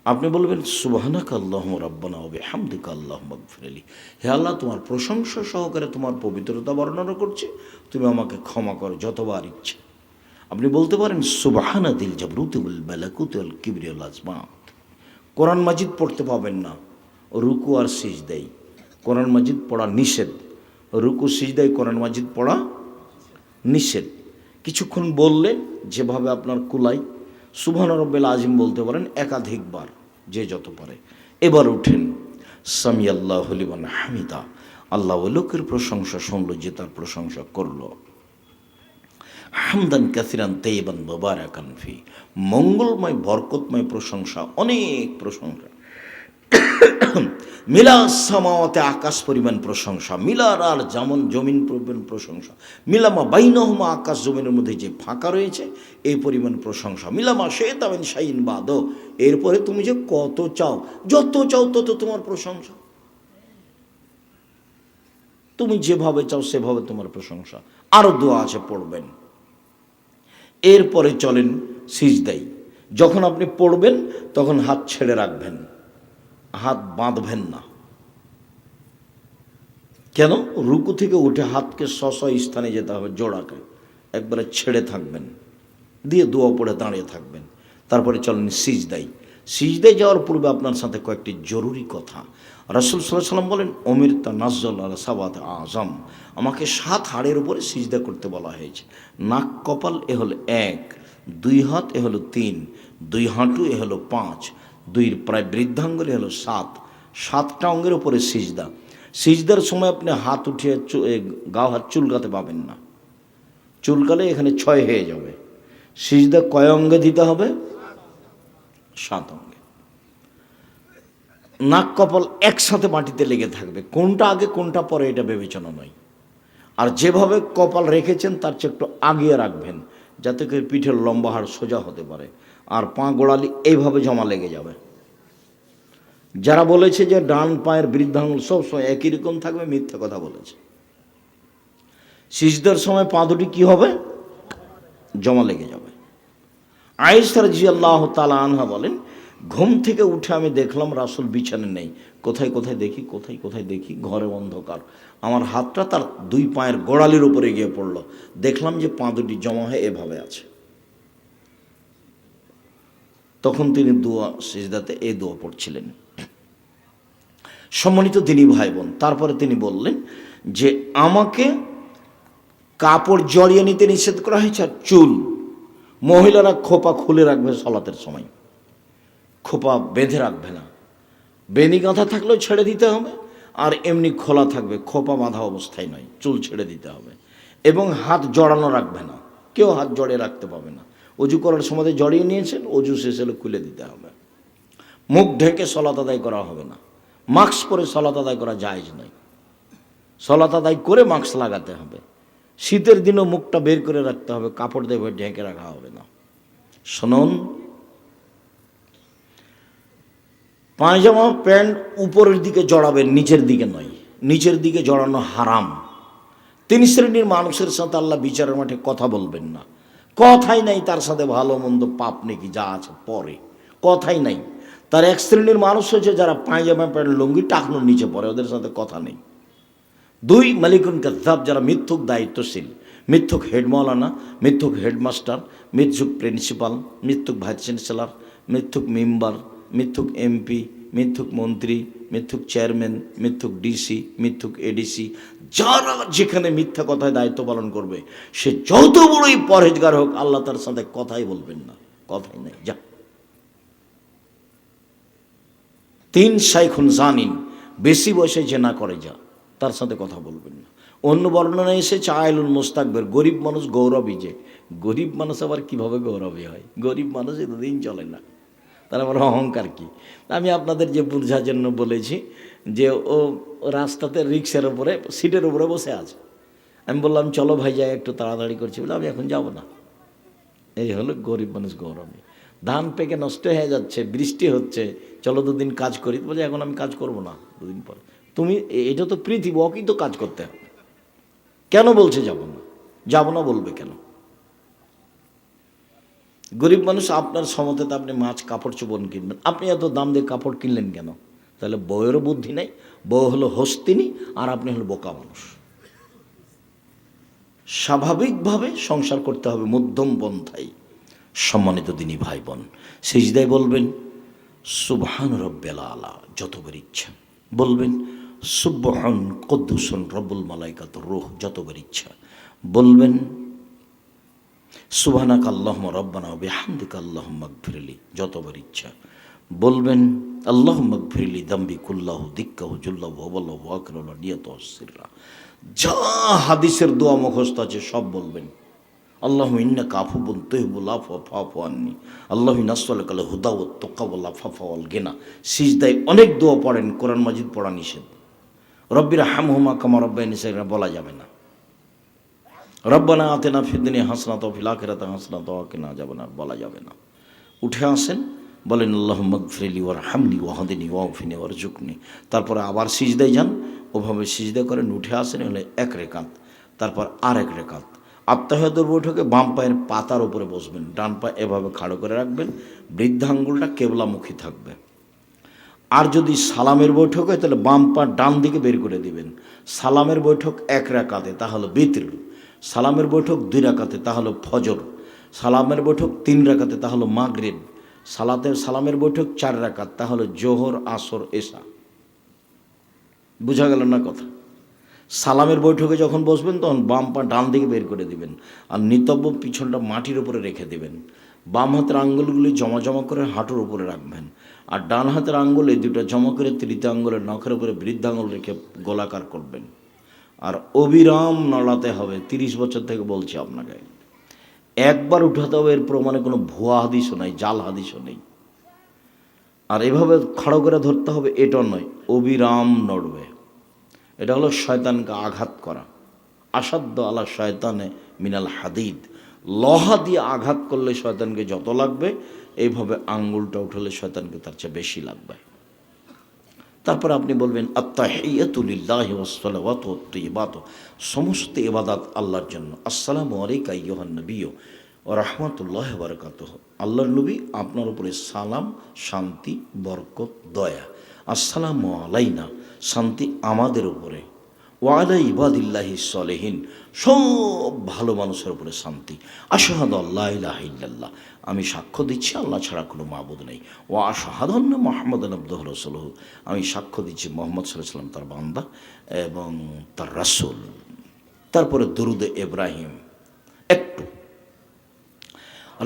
আপনি বলবেন সুবহানাকা আল্লাহুম্মা রাব্বানা ওয়া বিহামদিকা আল্লাহুম্মা গফিরলি, হে আল্লাহ তোমার প্রশংসা সহকারে তোমার পবিত্রতা বর্ণনা করছি, তুমি আমাকে ক্ষমা করো যতবার ইচ্ছে। আপনি বলতে পারেন সুবহানা দিল জাবরুতি ওয়াল মালাকুতি ওয়াল কিবরি ওয়াল আজমাত। কোরআন মাজিদ পড়তে পাবেন না, রুকু আর সিজদায় কোরআন মাজিদ পড়া নিষেধ। রুকু সিজদায় কোরআন মাজিদ পড়া নিষেধ। কিছুক্ষণ বললেন যেভাবে আপনার কুলাই, সুবহান রাব্বিল আযীম বলতে পারেন একাধিকবার, যে যত পারে। এবার উঠেন, সামি আল্লাহু লিমান হামিদা, আল্লাহ ওই লোকের প্রশংসা শুনল যে তার প্রশংসা করলো। হামদান কাসিরান তাইয়িবান মুবারাকান ফি, মঙ্গলময় বরকতময় প্রশংসা, অনেক প্রশংসা। মিলা সামাওয়াতে, আকাশ পরিমাণ প্রশংসা। মিলার আর যেমন জমিন পরিমাণ প্রশংসা। মিলামা বাইনহুমা, আকাশ জমিনের মধ্যে যে ফাঁকা রয়েছে এই পরিমাণ প্রশংসা। মিলামা শেতামিন শাইন বাদ, এরপরে তুমি যে কত চাও, যত চাও তত তোমার প্রশংসা। তুমি যেভাবে চাও সেভাবে তোমার প্রশংসা। আরো দোয়া আছে, পড়বেন। এরপরে চলেন সিজদাই। যখন আপনি পড়বেন তখন হাত ছেড়ে রাখবেন, হাত বাঁধবেন না। কেন? রুকু থেকে উঠে হাতকে স্ব স্থানে যেতে হবে, জোড়াকে একবারে ছেড়ে থাকবেন, দিয়ে দোয়া পড়ে দাঁড়িয়ে থাকবেন। তারপরে চলেন সিজদাই। সিজদায় যাওয়ার পূর্বে আপনার সাথে কয়েকটি জরুরি কথা। রাসূল সাল্লাল্লাহু আলাইহি ওয়াসাল্লাম বলেন উমিরতু নায্জাল আলা সাবাত আযম, আমাকে 7 হাড়ের উপরে সিজদা করতে বলা হয়েছে। নাক কপাল এ হলো 1, 2 হাত এ হলো 3, 2 হাঁটু এ হলো 5, 2 প্রায় বৃদ্ধাঙ্গুল এ হলো 7, 7টা অঙ্গের উপরে সিজদা। সিজদার সময় আপনি হাত উঠিয়ে গাও হাত চুলকাতে পাবেন না, চুলকালে এখানে 6 হয়ে যাবে। সিজদা কয় অঙ্গে দিতে হবে? 7 অঙ্গে। নাক কপাল একসাথে মাটিতে লেগে থাকবে, কোনটা আগে কোনটা পরে এটা বিবেচনা নয়। আর যেভাবে কপাল রেখেছেন তার চেয়ে একটু আগিয়ে রাখবেন, যাতে করে পিঠের লম্বা হাড় সোজা হতে পারে। আর পা গোড়ালি এইভাবে জমা লেগে যাবে, যারা বলেছে যে ডান পায়ের বৃদ্ধাঙ্গুল সবসময় একই রকম থাকবে, মিথ্যা কথা বলেছে। সিজদার সময় পা দুটি কি হবে? জমা লেগে যাবে। আয়েশা রাদিয়াল্লাহু তাআলা আনহা বলেন, ঘুম থেকে উঠে আমি দেখলাম রাসূল বিছানায় নেই। কোথায় কোথায় দেখি, কোথায় কোথায় দেখি, ঘরে অন্ধকার। আমার হাতটা তার দুই পায়ের গোড়ালির উপরে গিয়ে পড়ল। দেখলাম যে পা দুটি জমা হয়ে এভাবে আছে। তখন তিনি দোয়া, সিজদাতে এই দোয়া পড়ছিলেন। সম্মানিত দিনী ভাই বোন, তারপরে তিনি বললেন যে আমাকে কাপড় জড়িয়ে নিতে নিষেধ করা হয়েছে। আর চুল, মহিলারা খোপা খুলে রাখবে সলাতের সময়, খোপা বেঁধে রাখবে না। বেনি গাঁথা থাকলেও ছেড়ে দিতে হবে, আর এমনি খোলা থাকবে, খোপা বাঁধা অবস্থায় নয়, চুল ছেড়ে দিতে হবে। এবং হাত জড়ানো রাখবে না, কেউ হাত জড়িয়ে রাখতে পাবে না। অজু করার সময় জড়িয়ে নিয়েছেন, অজু শেষ হলে খুলে দিতে হবে। মুখ ঢেকে সলাত আদায় করা হবে না। মাস্ক পরে সলাত আদায় করা জায়েজ নয়। সলাত আদায় করে মাস্ক লাগাতে হবে। শীতের দিনও মুখটা বের করে রাখতে হবে, কাপড় দিয়ে ঢেকে রাখা হবে না। শুনুন, পায়জামা প্যান্ট উপরের দিকে জড়াবেন, নিচের দিকে নয়। নিচের দিকে জড়ানো হারাম। তিন শ্রেণীর মানুষের সাথে আল্লাহ বিচারের মাঠে কথা বলবেন না। কথাই নাই তার সাথে ভালো মন্দ পাপ নাকি যা আছে পরে, কথাই নাই। তার এক শ্রেণীর মানুষ হচ্ছে যারা পায়জামা প্যান্ট লুঙ্গি টাকনোর নিচে পড়ে, ওদের সাথে কথা নেই। দুই, মালিকুন কাযযাব, যারা মিথ্যুক দায়িত্বশীল, মিথ্যুক হেডমাওলানা, মিথ্যুক হেডমাস্টার, মিথ্যুক প্রিন্সিপাল, মিথ্যুক ভাইস চ্যান্সেলর, মিথ্যুক মেম্বার, মিথ্যুক এমপি, মিথ্যুক মন্ত্রী, মিথ্যুক চেয়ারম্যান, মিথ্যুক ডিসি, মিথ্যুক এডিসি। যারা যেখানে মিথ্যা কথায় দায়িত্ব পালন করবে, সে যত বড়ই পরহেজগার হোক, আল্লাহ তার সাথে কথাই বলবেন না, কথাই নাই, যা। তিন, শাইখুন জানিন, বেশি বয়সে জেনা করে যা, তার সাথে কথা বলবেন না। অন্য বর্ণনা এসেছে আইলুল মুস্তাকবির, গরিব মানুষ গৌরবী। যে গরিব মানুষ আবার কিভাবে গৌরবী হয়? গরিব মানুষ এতদিন চলে না, তার আবার অহংকার কি? আমি আপনাদের যে বোঝার জন্য বলেছি যে ও রাস্তাতে রিক্সার উপরে, সিটের উপরে বসে আছে। আমি বললাম চলো ভাই যাই, একটু তাড়াতাড়ি করছি, বলে আমি এখন যাব না। এই হলো গরিব মানুষ গৌরবী। ধান পেকে নষ্ট হয়ে যাচ্ছে, বৃষ্টি হচ্ছে, চলো দুদিন কাজ করি। বলছে এখন আমি কাজ করব না, দুদিন পর। তুমি, এটা তো পৃথিবী, ওকেই তো কাজ করতে হবে। কেন বলছে যাব না? যাব না বলবে কেন? গরিব মানুষ আপনার সমতেতে আপনি মাছ, কাপড় চোপড় কিনবেন, আপনি এত দাম দিয়ে কাপড় কিনলেন কেন? তাহলে বউয়েরও বুদ্ধি নেই, বউ হলো হস্তিনী, আর আপনি হলো বোকা মানুষ। স্বাভাবিকভাবে সংসার করতে হবে মধ্যম পন্থায়। সম্মানিত দিনী ভাই বোন, সিজদায় বলবেন সুবহান রব্বিল আলা, যতবার ইচ্ছা বলবেন। সুবহান কুদ্দুসুন রব্বুল মালাইকাতুর রূহ, যতবার ইচ্ছা বলবেন। সুবহানাকা আল্লাহুম্মা রব্বানা ওয়া বিহামদিকা আল্লাহুম্মা ইগফিরলি, যতবার ইচ্ছা বলবেন। আল্লাহুম্মা ইগফিরলি যামবি কুল্লাহু দিক্কাহু জুল্লাহু ওয়া ওয়াল্লাহু আকরাহু নিয়াতুহু সিররা। যা হাদিসের দোয়া মুখস্থ আছে সব বলবেন। আল্লাহুম্মা ইন্নাকা আফুবুন তুহিব্বুল আফওয়া ফাআফু আন্নি। আল্লাহুম্মা নাসআলুকাল হুদা ওয়াত তাকা ওয়াল আফাফা ওয়াল গিনা। সিজদায় অনেক দোয়া পড়েন, কোরআন মাজিদ পড়া নিষেধ। রব্বির হামহুমা কামা রাব্বায়ানি সাগীরা বলা যাবে না। রব্বানা আতিনা ফিদ দুনিয়া হাসানাতাও ওয়া ফিল আখিরাতি হাসানাতাও ওয়া কিনা আযাবান্নার বলা যাবে না। উঠে আসেন, বলেন আল্লাহুম্মা ইগফিরলি ওয়ারহামনি ওয়াহদিনি ওয়াগফিরনি ওয়ারজুকনি। তারপরে আবার সিজদায় যান, ওভাবে সিজদা করেন, উঠে আসেন, হলে এক রেকাত, তারপর আর এক রেকাত। আত্তাহিয়াতুর বৈঠকে বাম পায়ের পাতার উপরে বসবেন, ডান পা এভাবে খাড়ো করে রাখবেন, বৃদ্ধাঙ্গুলটা কেবলামুখী থাকবে। আর যদি সালামের বৈঠক হয় তাহলে বাম পা ডান দিকে বের করে দিবেন। সালামের বৈঠক এক রাকাতে, তা হলো বিতর। সালামের বৈঠক দুই রাকাতে, তা হলো ফজর। সালামের বৈঠক তিন রাকাতে, তা হলো মাগরিব। সালামের বৈঠক চার রাকাত, তা হলো জোহর, আসর, এশা। বুঝা গেল না কথা? সালামের বৈঠকে যখন বসবেন তখন বাম পা ডান দিকে বের করে দিবেন, আর নিতব্য পিছনটা মাটির উপরে রেখে দিবেন। বাম হাতের আঙ্গুলগুলি জমা জমা করে হাঁটুর উপরে রাখবেন, আর ডান হাতের আঙ্গুল এই দুটো জমা করে তৃতীয় আঙ্গুলের নখের উপরে বৃদ্ধাঙ্গুল রেখে গোলাকার করবেন। আর অবিরাম নড়াতে হবে। 30 বছর থেকে বলছি আপনাকে, একবার উঠাতে হবে। এর প্রমাণে কোনো ভুয়া হাদিসও নাই, জাল হাদিসও নেই। আর এভাবে খাড়ো করে ধরতে হবে, এটা নয়, অবিরাম নড়বে। এটা হলো শয়তানকে আঘাত করা। আসাদ্দ আলা শয়তানে মিনাল হাদিদ, লোহা দিয়ে আঘাত করলে শয়তানকে যত লাগবে, এইভাবে আঙ্গুলটা উঠলে শয়তানকে তার চেয়ে বেশি লাগবে। তারপরে আপনি বলবেন আত্তাহিয়াতু লিল্লাহি ওয়াসসালাওয়াতু ওয়াত-তাইয়্যিবাতু, সমস্ত ইবাদত আল্লাহর জন্য। আসসালামু আলাইকা আইয়ুহান নবিয়্যু ওয়া রাহমাতুল্লাহি ওয়া বারাকাতুহু, আল্লাহর নবী আপনার উপরে সালাম, শান্তি, বরকত, দয়া। আসসালামু আলাইনা, শান্তি আমাদের উপরে, ওয়া আলা ইবাদিল্লাহি সলিহিন, সব ভালো মানুষের উপরে শান্তি। আশহাদু আল্লা ইলাহা ইল্লাল্লাহ, আমি সাক্ষ্য দিচ্ছি আল্লাহ ছাড়া কোনো মাবুদ নেই। ওয়া আশহাদু আন্না মুহাম্মাদান আবদুহু ওয়া রাসূলুহু, আমি সাক্ষ্য দিচ্ছি মুহাম্মদ সাল্লাল্লাহু আলাইহি ওয়াসাল্লাম তার বান্দা এবং তার রাসূল। তারপরে দুরুদে ইব্রাহিম। একটু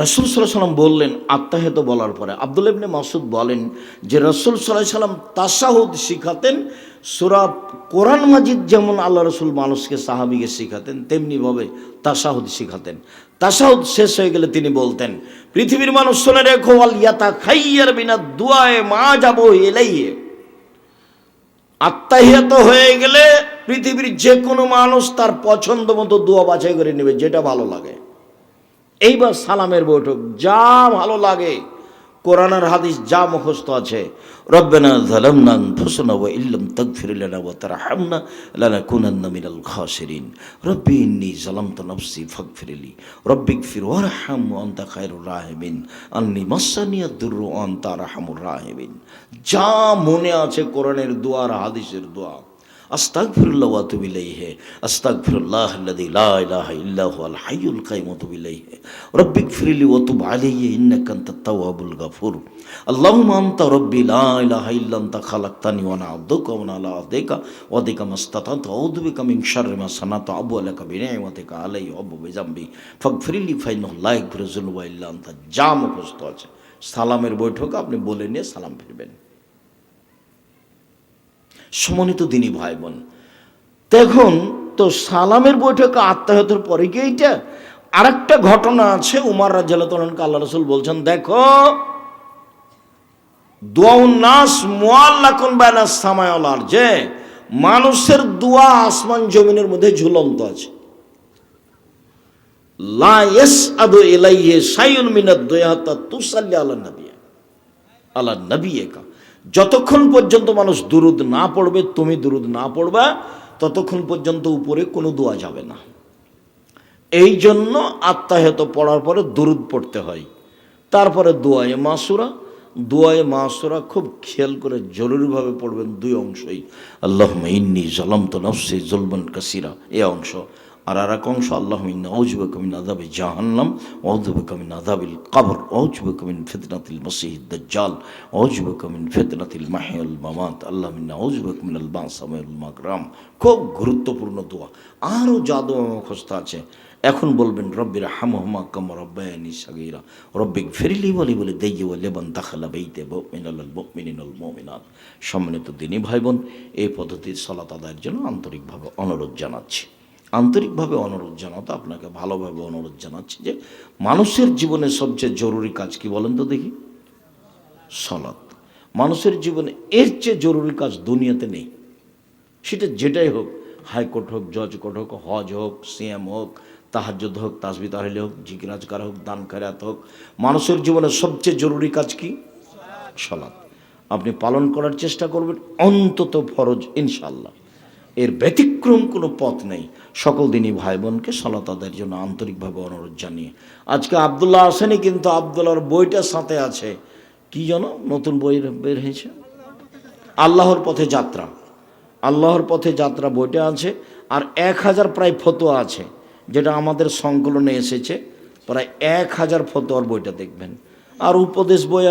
রাসূল সাল্লাল্লাহু আলাইহি ওয়াসাল্লাম বললেন আত্তাহিয়াত বলার পরে, আব্দুল্লাহ ইবনে মাসউদ বলেন যে রাসূল সাল্লাল্লাহু আলাইহি ওয়াসাল্লাম তাশাহুদ শিখাতেন। সূরা কোরআন মাজিদ যেমন আল্লাহ রাসূল মানুষকে সাহাবীকে শিখাতেন, তেমনিভাবে তাশাহুদ শিখাতেন। তাশাহুদ শেষ হয়ে গেলে তিনি বলতেন, পৃথিবীর মানুষ শুনে রেখো, ওয়াল ইয়াতাখাইয়ার বিনাদ দুআয়ে মা যাবো ইলাইহি, আত্তাহিয়াত হয়ে গেলে পৃথিবীর যে কোনো মানুষ তার পছন্দ মতো দোয়া বাছাই করে নেবে, যেটা ভালো লাগে। এইবার সালামের বৈঠক, যা ভালো লাগে, কোরআন আর হাদিস যা মুখস্থ আছে, রব্বানা যালামনা আনফুসানা ওয়া ইল্লাম তাগফির লানা ওয়া তারহামনা লানাকুনান্না মিনাল খাসিরিন, রব্বি ইন্নী যালামতু নাফসি ফাগফিরলি রব্বিগফির ওয়ারহাম ওয়া আনতা খায়রুর রাহিমিন আন্নী মাসানিয়াদ দুররু ওয়া আনতা আরহামুর রাহিমিন। যা মনে আছে কোরআনের দোয়া আর হাদিসের দোয়া, আস্তাগফিরুল্লাহ ওয়া আতুবু ইলাইহি, আস্তাগফিরুল্লাহাল্লাযী লা ইলাহা ইল্লা হুয়াল হাইয়ুল কাইয়্যুম ওয়া আতুবু ইলাইহি, রব্বিগফিরলি ওয়া তুব আলাইহি ইন্নাকা আনতাত তাওয়াবুল গাফুর, আল্লাহুম্মা আনতা রাব্বি লা ইলাহা ইল্লা আনতা খালাকতানি ওয়া আনা আবদুকা ওয়া আনা আলা আহদিকা ওয়া আদিকা মাসতাতাতু আউযু বিকা মিন শাররি মা সানাতু আবু আলাকা বিনি'মাতিকা আলাইহি ওয়া আবু বিযামবি ফাগফিরলি ফাইন্নাহু লা ইয়াগফিরু যুনুবা ইল্লা আনতা। যা মুখস্থ আছে সালামের বৈঠকে আপনি বলে নিয়ে সালাম ফিরবেন। সম্মানিত দিনী ভাই বোন, দেখুন তো সালামের বৈঠকে আত্তাহিয়াতের পরে কি এইটা? আরেকটা ঘটনা আছে, উমর রাদিয়াল্লাহু তাআলা আনহু, আল্লাহ রাসূল বলছেন, দেখো দুআউন নাস মুআল্লাকুন বাইনাস সামাই ওয়াল আরদ, যে মানুষের দোয়া আসমান জমিনের মধ্যে ঝুলন্ত আছে। লা ইয়াসআদু ইলাইহি শাইউন মিনাদ দুআ হাত্তা তুসাল্লি আলা নবিয়িকা, যতক্ষণ পর্যন্ত মানুষ দুরুদ না পড়বে, তুমি দুরুদ না পড়বা, ততক্ষণ পর্যন্ত উপরে কোনো দোয়া যাবে না। এই জন্য আত্তাহিয়াত পড়ার পরে দুরুদ পড়তে হয়। তারপরে দোয়ায়ে মাসুরা, দোয়ায়ে মাসুরা খুব খেয়াল করে জরুরিভাবে পড়বেন, দুই অংশই, আল্লাহুম্মা ইন্নী যালামতু নাফসি যুলমান কাসীরা, এই অংশ। আর এক অংশ, আল্লাহুম্মা ইন্নী আউযু বিকা মিন আযাবি জাহান্নাম ওয়া আউযু বিকা মিন আযাবিল কবর ওয়া আউযু বিকা মিন ফিতনাতিল মাসীহিদ দাজ্জাল ওয়া আউযু বিকা মিন ফিতনাতিল মাহইয়া ওয়াল মামাত, আল্লাহুম্মা ইন্নী আউযু বিকা মিনাল বা'সি ওয়াল মাকরাম। খুব গুরুত্বপূর্ণ দোয়া। আরও যা দোয়া মুখস্থ আছে, এখন বলবেন রব্বির হামহুমা কামা রাব্বায়ানি সাগীরা, রব্বিগফিরলি ওয়া লিওয়ালিদাইয়া ওয়া লিমান দাখালা বাইতি মিনাল মুমিনিনা ওয়াল মুমিনাত। সম্মানিত দিনী ভাই বোন, এই পদ্ধতির সালাত আদায়ের জন্য আন্তরিকভাবে অনুরোধ জানাচ্ছি। আন্তরিকভাবে অনুরোধ জানাতে আপনাকে ভালোভাবে অনুরোধ জানাচ্ছি যে মানুষের জীবনে সবচেয়ে জরুরি কাজ কি বলেন তো দেখি? সালাত। মানুষের জীবনে এর চেয়ে জরুরি কাজ দুনিয়াতে নেই। সেটা যেটাই হোক, হাইকোর্ট হোক, জজ কোর্ট হোক, হজ হোক, সিএম হোক, তাহাজ্জুদ হোক, তাসবিহ তাহলিল হোক, জিকির আজকার হোক, দান খয়রাত হোক, মানুষের জীবনে সবচেয়ে জরুরি কাজ কি? সালাত। আপনি পালন করার চেষ্টা করবেন, অন্তত ফরজ ইনশাআল্লাহ। এর ব্যতিক্রম কোনো পথ নেই। সকল দিনই ভাই বোনকে সালাত আদায়ের জন্য আন্তরিকভাবে অনুরোধ জানিয়ে, আজকে আব্দুল্লাহ আসেনি, কিন্তু আব্দুল্লাহর বইটার সাথে আছে, কি যেন নতুন বই বের হয়েছে, আল্লাহর পথে যাত্রা। আল্লাহর পথে যাত্রা বইটা আছে, আর 1000 প্রায় ফতোয়া আছে, যেটা আমাদের সংকলনে এসেছে, প্রায় 1000 ফতোয়ার বইটা দেখবেন। আর উপদেশ বই